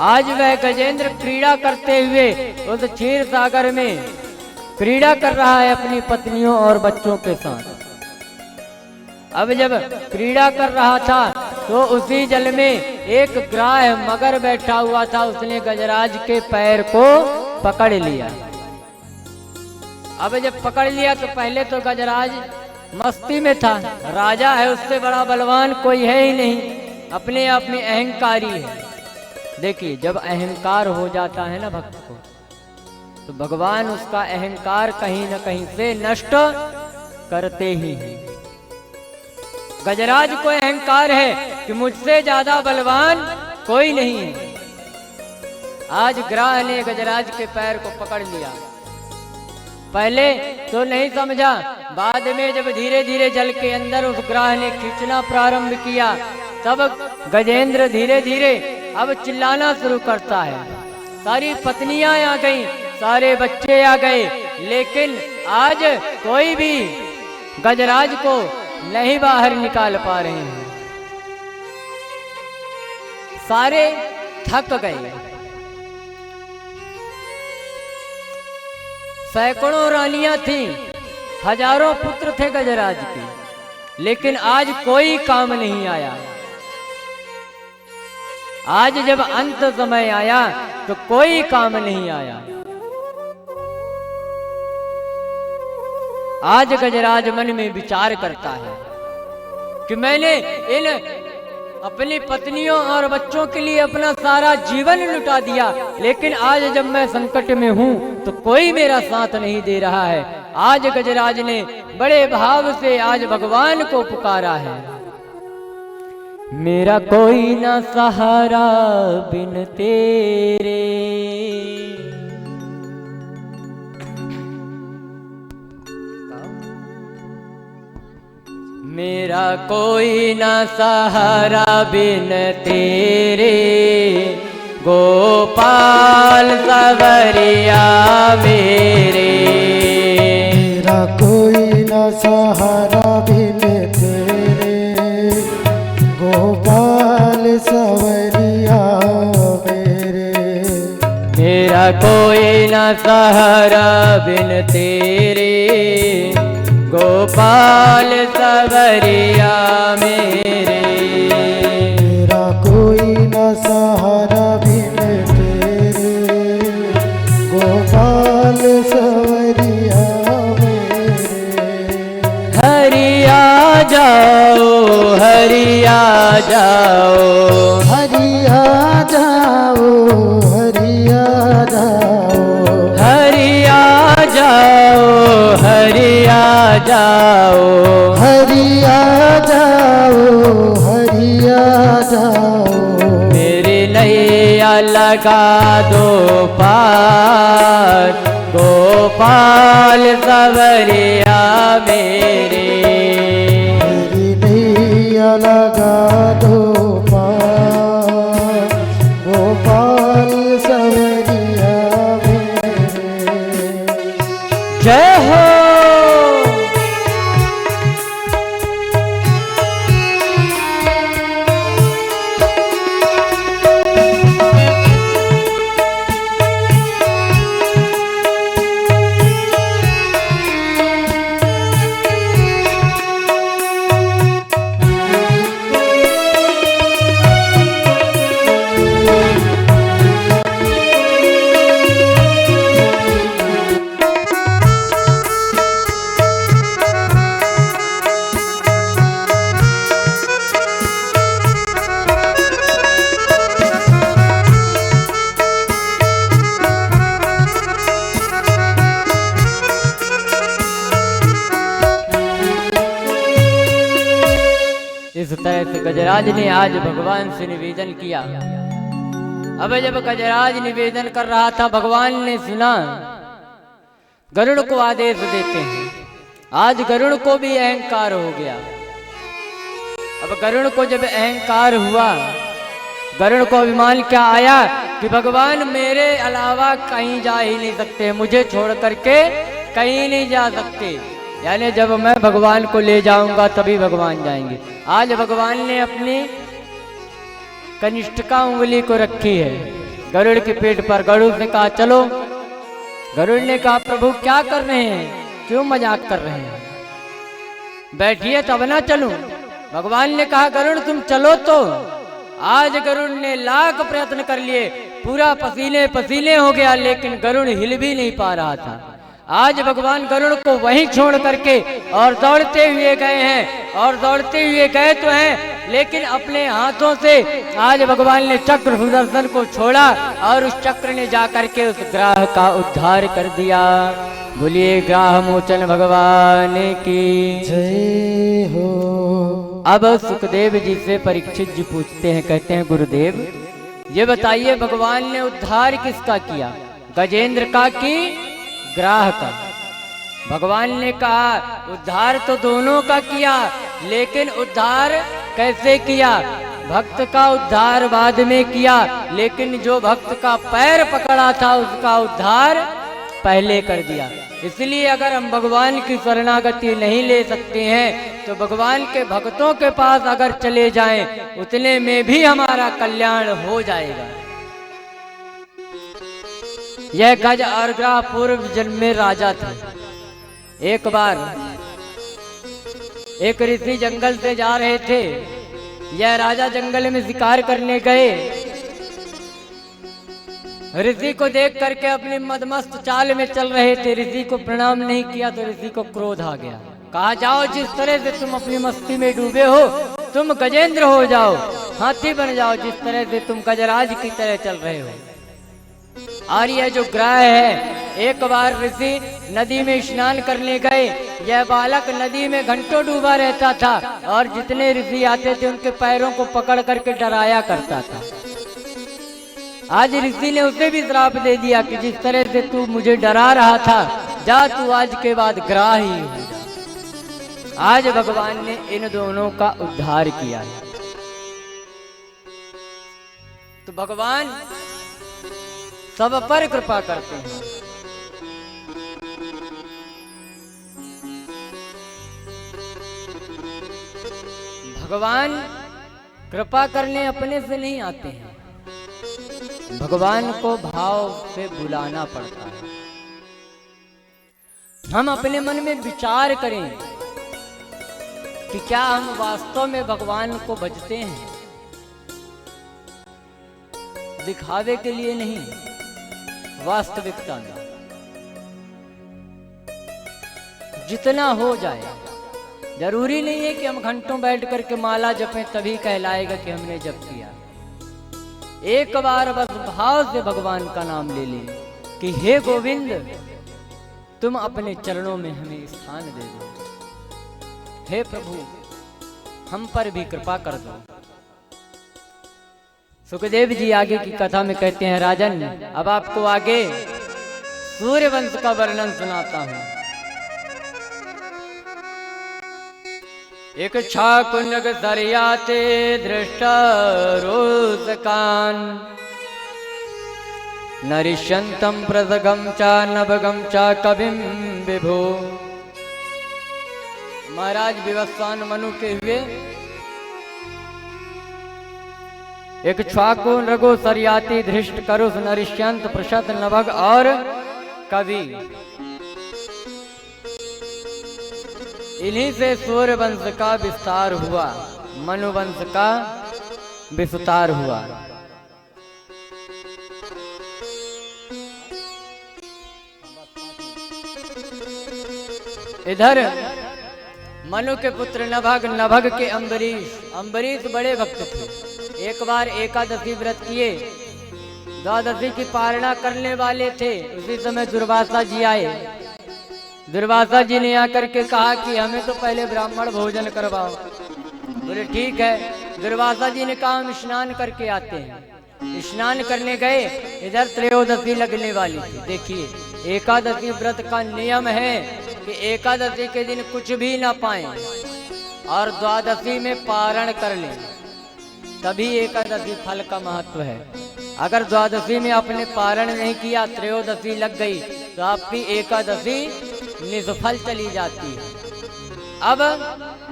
आज वह गजेंद्र क्रीड़ा करते हुए उस क्षीर सागर में क्रीड़ा कर रहा है अपनी पत्नियों और बच्चों के साथ। अब जब क्रीड़ा कर रहा था तो उसी जल में एक ग्राह मगर बैठा हुआ था। उसने गजराज के पैर को पकड़ लिया। अब जब पकड़ लिया तो पहले तो गजराज मस्ती में था, राजा है, उससे बड़ा बलवान कोई है ही नहीं, अपने आप में अहंकारी है। देखिए, जब अहंकार हो जाता है ना भक्त को, तो भगवान उसका अहंकार कहीं न कहीं से नष्ट करते ही हैं। गजराज को अहंकार है कि मुझसे ज्यादा बलवान कोई नहीं है। आज ग्राह ने गजराज के पैर को पकड़ लिया। पहले तो नहीं समझा, बाद में जब धीरे धीरे जल के अंदर उस ग्राह ने खींचना प्रारंभ किया, तब गजेंद्र धीरे धीरे अब चिल्लाना शुरू करता है। सारी पत्नियां आ गईं, सारे बच्चे आ गए, लेकिन आज कोई भी गजराज को नहीं बाहर निकाल पा रहे हैं। सारे थक गए। सैकड़ों रानियां थीं, हजारों पुत्र थे गजराज के, लेकिन आज कोई काम नहीं आया। आज जब अंत समय आया तो कोई काम नहीं आया। आज गजराज मन में विचार करता है कि मैंने इन अपनी पत्नियों और बच्चों के लिए अपना सारा जीवन लुटा दिया, लेकिन आज जब मैं संकट में हूँ तो कोई मेरा साथ नहीं दे रहा है। आज गजराज ने बड़े भाव से आज भगवान को पुकारा है। मेरा कोई ना सहारा बिन तेरे, मेरा कोई ना सहारा बिन तेरे, गोपाल सवरिया मेरे। मेरा कोई न सहारा बिन तेरे, गोपाल सवरिया मेरे। मेरा कोई ना सहारा बिन तेरे, गोपाल सवरिया मेरे। मेरा कोई न सहारा बिन तेरे, गोपाल सवरिया मेरे। हरिया जाओ, हरिया जाओ, हरिया जाओ, हरिया जाओ, हरिया जाओ, हरिया जाओ, हरिया जाओ, हरिया जाओ। मेरी नैया लगा दो पार, गोपाल सवरिया मेरे। मेरी नैया लगा दो पार, गोपाल सवरिया मेरे। जय हो। इस तरह से गजराज ने आज भगवान से निवेदन किया। अब जब गजराज निवेदन कर रहा था, भगवान ने सुना। गरुड़ को आदेश देते हैं। आज गरुड़ को भी अहंकार हो गया। अब गरुड़ को जब अहंकार हुआ, गरुड़ को अभिमान क्या आया कि भगवान मेरे अलावा कहीं जा ही नहीं सकते, मुझे छोड़ करके कहीं नहीं जा सकते। यानी जब मैं भगवान को ले जाऊंगा तभी भगवान जाएंगे। आज भगवान ने अपनी कनिष्ठिका उंगली को रखी है गरुड़ के पेट पर। गरुड़ ने कहा चलो। गरुड़ ने कहा प्रभु क्या कर रहे हैं, क्यों मजाक कर रहे हैं, बैठिए तब ना चलूं। भगवान ने कहा गरुड़ तुम चलो तो। आज गरुड़ ने लाख प्रयत्न कर लिए, पूरा पसीने पसीने हो गया, लेकिन गरुड़ हिल भी नहीं पा रहा था। आज भगवान गरुड़ को वहीं छोड़ करके और दौड़ते हुए गए हैं, और दौड़ते हुए गए तो हैं, लेकिन अपने हाथों से आज भगवान ने चक्र सुदर्शन को छोड़ा और उस चक्र ने जाकर के उस ग्राह का उद्धार कर दिया। बोलिए ग्राह मोचन भगवान की जय हो। अब सुखदेव जी से परीक्षित जी पूछते हैं, कहते हैं गुरुदेव ये बताइए भगवान ने उद्धार किसका किया, गजेंद्र का कि ग्राह का? भगवान ने कहा उद्धार तो दोनों का किया, लेकिन उद्धार कैसे किया? भक्त का उद्धार बाद में किया, लेकिन जो भक्त का पैर पकड़ा था उसका उद्धार पहले कर दिया। इसलिए अगर हम भगवान की शरणागति नहीं ले सकते हैं तो भगवान के भक्तों के पास अगर चले जाएं उतने में भी हमारा कल्याण हो जाएगा। यह गज और ग्राह पूर्व जन्म में राजा थे। एक बार एक ऋषि जंगल से जा रहे थे। यह राजा जंगल में शिकार करने गए। ऋषि को देख करके अपनी मदमस्त चाल में चल रहे थे। ऋषि को प्रणाम नहीं किया तो ऋषि को क्रोध आ गया। कहा जाओ जिस तरह से तुम अपनी मस्ती में डूबे हो तुम गजेंद्र हो जाओ। हाथी बन जाओ, जिस तरह से तुम गजराज की तरह चल रहे हो। और यह जो ग्रह है, एक बार ऋषि नदी में स्नान करने गए। यह बालक नदी में घंटों डूबा रहता था और जितने ऋषि आते थे उनके पैरों को पकड़ करके डराया करता था। आज ऋषि ने उसे भी श्राप दे दिया कि जिस तरह से तू मुझे डरा रहा था, जा तू आज के बाद ग्राह ही हो जा। आज भगवान ने इन दोनों का उद्धार किया है। तो भगवान सब पर कृपा करते हैं। भगवान कृपा करने अपने से नहीं आते हैं, भगवान को भाव से बुलाना पड़ता है। हम अपने मन में विचार करें कि क्या हम वास्तव में भगवान को भजते हैं, दिखावे के लिए नहीं, वास्तविकता में। जितना हो जाए, जरूरी नहीं है कि हम घंटों बैठ करके माला जपें तभी कहलाएगा कि हमने जप किया। एक बार बस भाव से भगवान का नाम ले लें कि हे गोविंद, तुम अपने चरणों में हमें स्थान दे दो। हे प्रभु, हम पर भी कृपा कर दो। सुखदेव जी आगे की कथा में कहते हैं, राजन, अब आपको आगे सूर्यवंश का वर्णन सुनाता हूं। एक छाकुनग सरियाते दृष्ट रोसकान नरिष्यंतम प्रसगम चा नभगम चा कविम विभो। महाराज विवस्वान मनु के हुए एक छाको नगो सरियाती धृष्ट करुष नरिष्यंत प्रशत नभग और कवि, इन्हीं से सूर्य वंश का विस्तार हुआ, मनुवंश का विस्तार हुआ। इधर मनु के पुत्र नभग, नभग के अम्बरीश, अम्बरीश बड़े भक्त थे। एक बार एकादशी व्रत किए, द्वादशी की पारणा करने वाले थे। उसी समय दुर्वासा जी आए। दुर्वासा जी ने आकर के कहा कि हमें तो पहले ब्राह्मण भोजन करवाओ। बोले ठीक है। दुर्वासा जी ने कहा हम स्नान करके आते हैं। स्नान करने गए, इधर त्रयोदशी लगने वाली थी। देखिए, एकादशी व्रत का नियम है कि एकादशी के दिन कुछ भी ना पाएं और द्वादशी में पारण कर लें, तभी एकादशी फल का महत्व है। अगर द्वादशी में आपने पारण नहीं किया, त्रयोदशी लग गई, तो आपकी एकादशी निष्फल चली जाती है। अब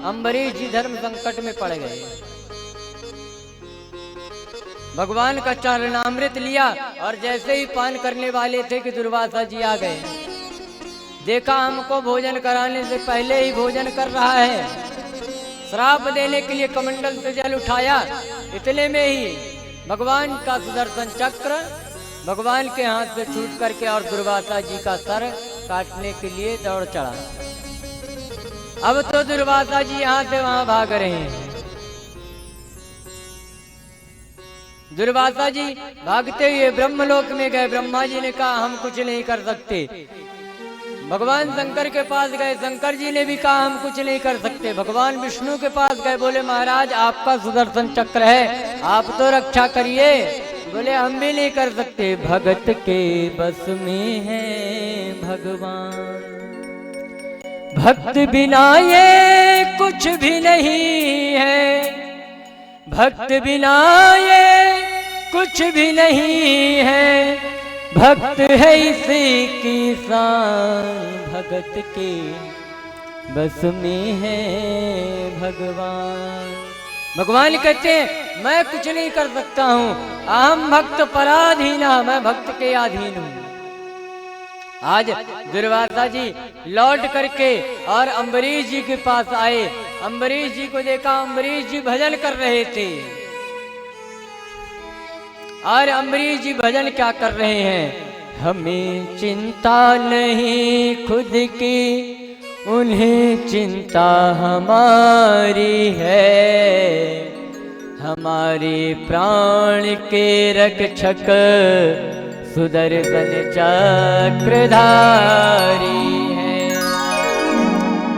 अम्बरीश जी धर्म संकट में पड़ गए। भगवान का चरणामृत लिया और जैसे ही पान करने वाले थे कि दुर्वासा जी आ गए। देखा हमको भोजन कराने से पहले ही भोजन कर रहा है। श्राप देने के लिए कमंडल से जल उठाया, इतने में ही भगवान का सुदर्शन चक्र भगवान के हाथ से छूट करके और दुर्वासा जी का सर काटने के लिए दौड़ चढ़ा। अब तो दुर्वासा जी यहाँ से वहां भाग रहे हैं। दुर्वासा जी भागते हुए ब्रह्मलोक में गए। ब्रह्मा जी ने कहा हम कुछ नहीं कर सकते। भगवान शंकर के पास गए। शंकर जी ने भी कहा हम कुछ नहीं कर सकते। भगवान विष्णु के पास गए। बोले महाराज आपका सुदर्शन चक्र है, आप तो रक्षा करिए। बोले हम भी नहीं कर सकते। भगत के बस में है भगवान, भक्त बिना ये कुछ भी नहीं है, भक्त बिना ये कुछ भी नहीं है, भक्त है इसी की शान, भगत के बस में है भगवान। भगवान कहते हैं मैं कुछ नहीं कर सकता हूँ, अहम भक्त पराधीना, मैं भक्त के अधीन हूँ। आज दुर्वासा जी लौट करके और अम्बरीश जी के पास आए। अम्बरीश जी को देखा, अम्बरीश जी भजन कर रहे थे। और अम्बरीश जी भजन क्या कर रहे हैं? हमें चिंता नहीं खुद की, उन्हें चिंता हमारी है, हमारे प्राण के रक्षक सुदर्शन चक्रधारी है।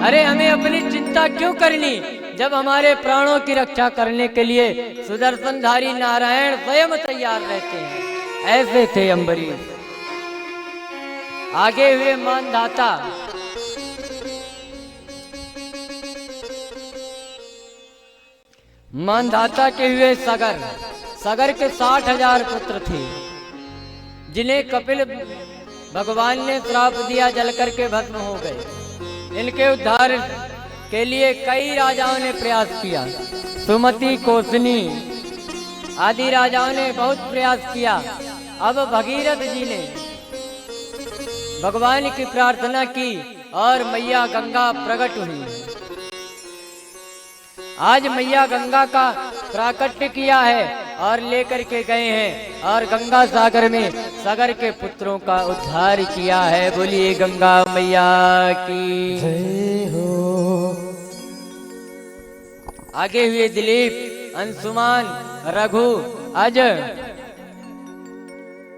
अरे हमें अपनी चिंता क्यों करनी, जब हमारे प्राणों की रक्षा करने के लिए सुदर्शनधारी नारायण स्वयं तैयार रहते हैं। ऐसे थे अम्बरीश। आगे हुए मानधाता। मानधाता के हुए सगर। सगर के 60,000 पुत्र थे, जिन्हें कपिल भगवान ने श्राप दिया, जल करके भस्म हो गए। इनके उद्धार के लिए कई राजाओं ने प्रयास किया। सुमति, कौसनी आदि राजाओं ने बहुत प्रयास किया। अब भगीरथ जी ने भगवान की प्रार्थना की और मैया गंगा प्रकट हुई। आज मैया गंगा का प्राकट्य किया है और लेकर के गए हैं और गंगा सागर में सागर के पुत्रों का उद्धार किया है। बोलिए गंगा मैया की जय हो। आगे हुए दिलीप, अंशुमान, रघु, अज,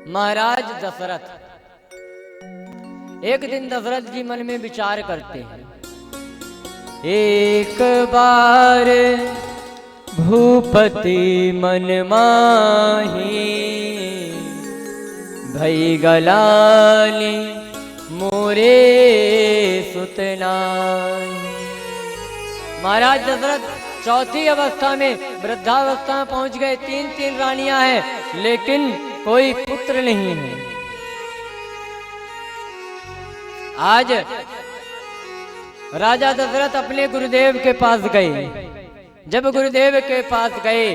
महाराज दशरथ। एक दिन दशरथ जी मन में विचार करते हैं, एक बार भूपति मन माही, भई गलानी मोरे सुतनाही। महाराज दशरथ चौथी अवस्था में, वृद्धावस्था में पहुंच गए। 3 रानियां हैं, लेकिन कोई पुत्र नहीं है। आज राजा दशरथ अपने गुरुदेव के पास गए। जब गुरुदेव के पास गए,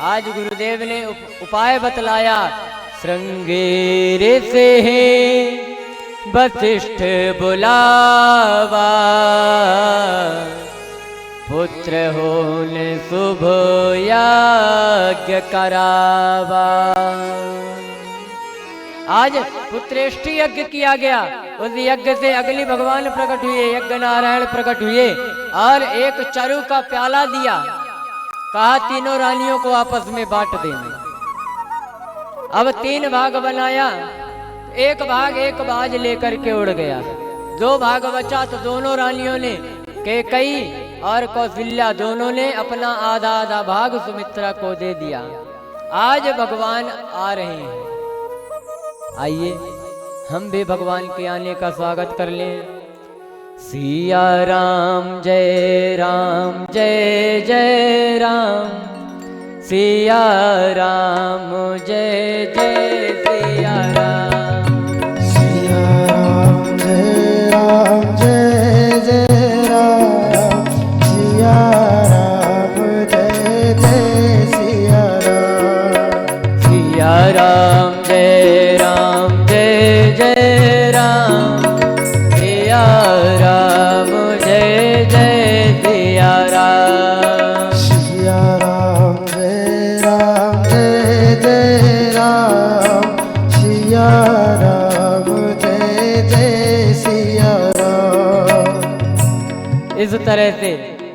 आज गुरुदेव ने उपाय बतलाया। श्रृंगेर से है वशिष्ठ बुलावा, पुत्र होन शुभ यज्ञ करावा। आज पुत्रेष्टि यज्ञ किया गया। उस यज्ञ से अगली भगवान प्रकट हुए, यज्ञ नारायण प्रकट हुए और एक चरु का प्याला दिया। कहा 3 रानियों को आपस में बांट देना। अब 3 भाग बनाया। एक भाग एक बाज लेकर के उड़ गया। 2 भाग बचा तो दोनों रानियों ने, कैकेयी और कौशल्या दोनों ने अपना आधा आधा भाग सुमित्रा को दे दिया। आज भगवान आ रहे हैं। आइए हम भी भगवान के आने का स्वागत कर लें। सिया राम जय राम, जय जय राम। सिया राम जय जय सिया राम। सिया राम जय राम, जय जय राम। सिया राम जय जय सिया राम। सिया राम जय राम, जय जय राम। सिया राम जय जय सिया राम। सिया राम जय राम, जय जय राम। सिया राम जय जय सिया राम। इस तरह से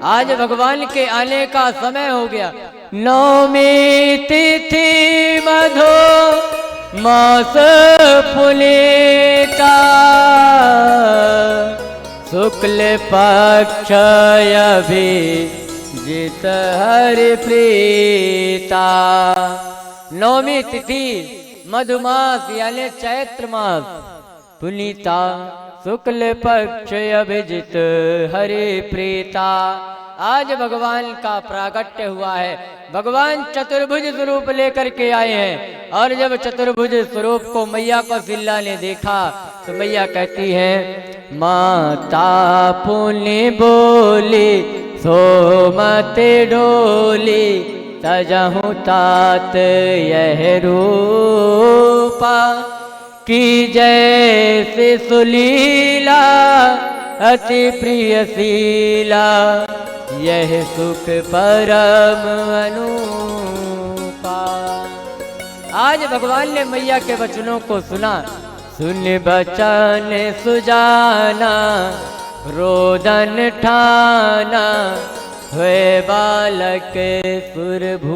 आज भगवान के आने का समय हो गया। नवमी तिथि मधु मास पुनीता, शुक्ल पक्ष अभिजित हरि प्रीता। नवमी तिथि मधुमास यानी चैत्र मास, पुनीता शुक्ल पक्ष अभिजित हरि प्रीता। आज भगवान का प्राकट्य हुआ है। भगवान चतुर्भुज स्वरूप लेकर के आए हैं। और जब चतुर्भुज स्वरूप को मैया कौशल्या ने देखा तो मैया कहती है, माता पुण्य बोली सोमते डोली, तजहु तात यह रूपा, की जैसे सुलीला अति प्रिय शीला, यह सुख परम अनुपा। आज भगवान ने मैया के वचनों को सुना। सुन बचन सुजाना, रोदन ठाना, हुए बालक सुरभूपा।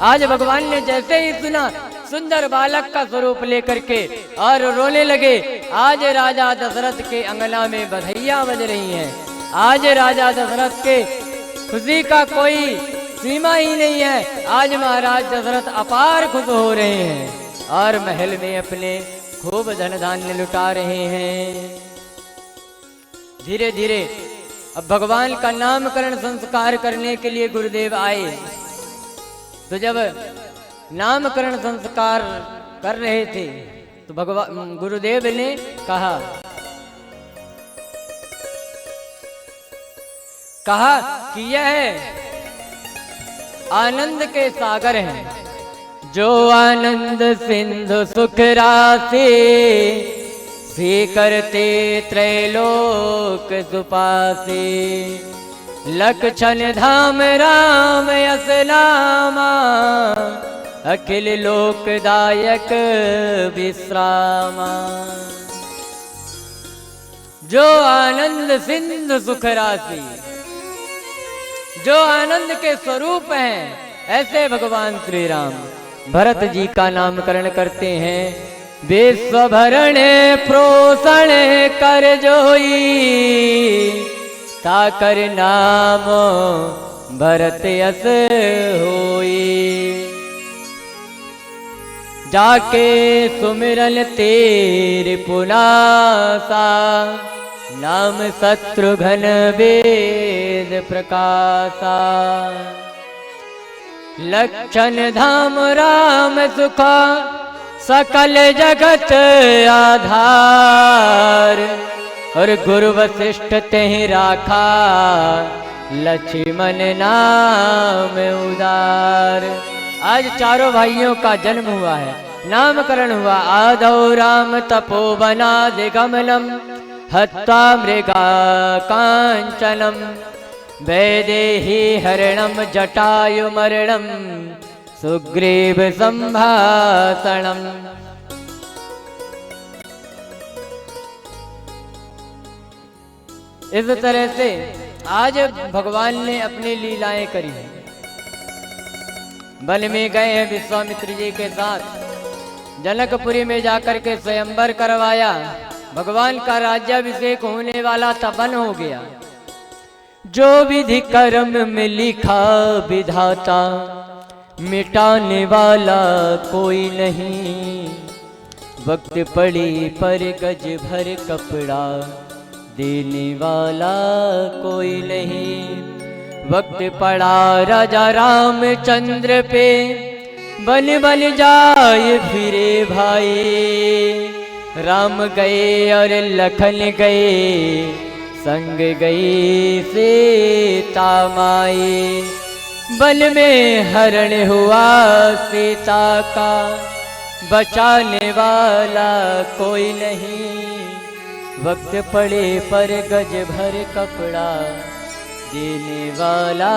आज भगवान ने जैसे ही सुना सुंदर बालक का स्वरूप लेकर के और रोने लगे। आज राजा दशरथ के अंगना में बधाइयां बज रही हैं। आज राजा दशरथ के खुशी का कोई सीमा ही नहीं है। आज महाराज दशरथ अपार खुश हो रहे हैं और महल में अपने खूब धन धान्य लुटा रहे हैं। धीरे धीरे अब भगवान का नामकरण संस्कार करने के लिए गुरुदेव आए। तो जब नामकरण संस्कार कर रहे थे तो भगवान गुरुदेव ने कहा कि यह आनंद के सागर हैं, जो आनंद सिंधु सुख राशि, करते त्रैलोक सुपासे। लक्षण धाम राम यस नामा, अखिल लोकदायक विश्रामा। जो आनंद सिंधु सुख राशि, जो आनंद के स्वरूप हैं, ऐसे भगवान श्री राम भरत जी का नामकरण करते हैं। विश्व भरण प्रोषण कर जोई, ताकर नाम भरत यस होई। जाके सुमिरन तेरे पुनासा, नाम शत्रुघ्न वेद प्रकाशा। लक्षण धाम राम सुखा, सकल जगत आधार। और गुरु वशिष्ठ तेहि राखा, लक्ष्मण नाम उदार। आज चारों भाइयों का जन्म हुआ है, नामकरण हुआ। आदौ राम तपोवना दिगमनम, हत्वा मृगा कांचनम। वैदेही हरणम जटायु मरणम, सुग्रीव संभाषणम। इस तरह से आज भगवान ने अपनी लीलाएं करी हैं। वन में गए हैं विश्वामित्र जी के साथ, जनकपुरी में जाकर के स्वयंवर करवाया। भगवान का राज्याभिषेक होने वाला था, वन हो गया। जो विधि कर्म में लिखा विधाता, मिटाने वाला कोई नहीं। वक्त पड़ी पर गज भर कपड़ा, देने वाला कोई नहीं। वक्त पड़ा राजा रामचंद्र पे, बन बन जाए फिरे भाई। राम गए और लखन गए, संग गई सीता माई। वन में हरण हुआ सीता का, बचाने वाला कोई नहीं। वक्त पड़े पर गज भर कपड़ा, देने वाला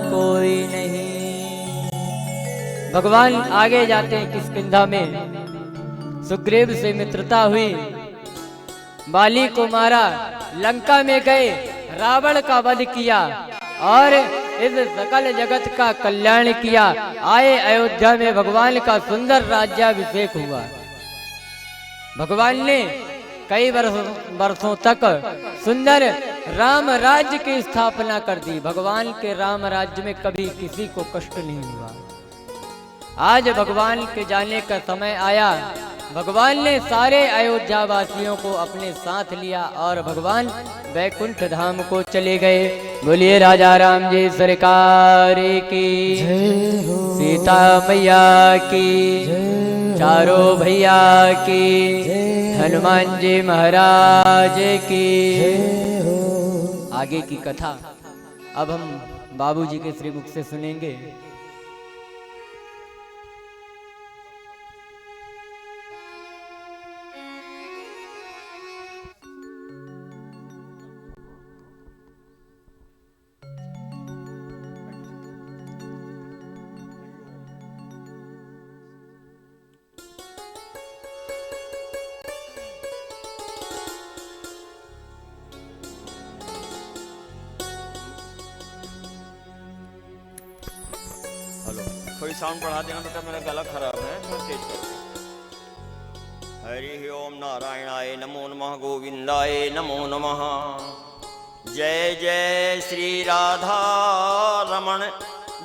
कोई नहीं। भगवान आगे जाते हैं किष्किंधा में। सुग्रीव से मित्रता हुई, बाली को मारा, लंका में गए, रावण का वध किया और इस सकल जगत का कल्याण किया। आए अयोध्या में, भगवान का सुंदर राज्याभिषेक हुआ। भगवान ने कई वर्षों तक सुंदर राम राज्य की स्थापना कर दी। भगवान के राम राज्य में कभी किसी को कष्ट नहीं हुआ। आज भगवान के जाने का समय आया। भगवान ने सारे अयोध्या वासियों को अपने साथ लिया और भगवान वैकुंठ धाम को चले गए। बोलिए राजा राम जी सरकार की, सीता मैया की, चारों भैया की, हनुमान जी महाराज की। आगे की कथा अब हम बाबूजी के श्रीमुख से सुनेंगे। साउंड बढ़ा देना बेटा, मेरा गला खराब है, थोड़ा तेज कर। हरि ओम नारायणाय नमो नमः, गोविंदाय नमो नमः। जय जय श्री राधा रमण,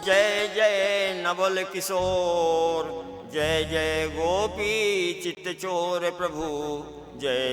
जय जय नवल किशोर, जय जय गोपी चित्त चोर प्रभु, जय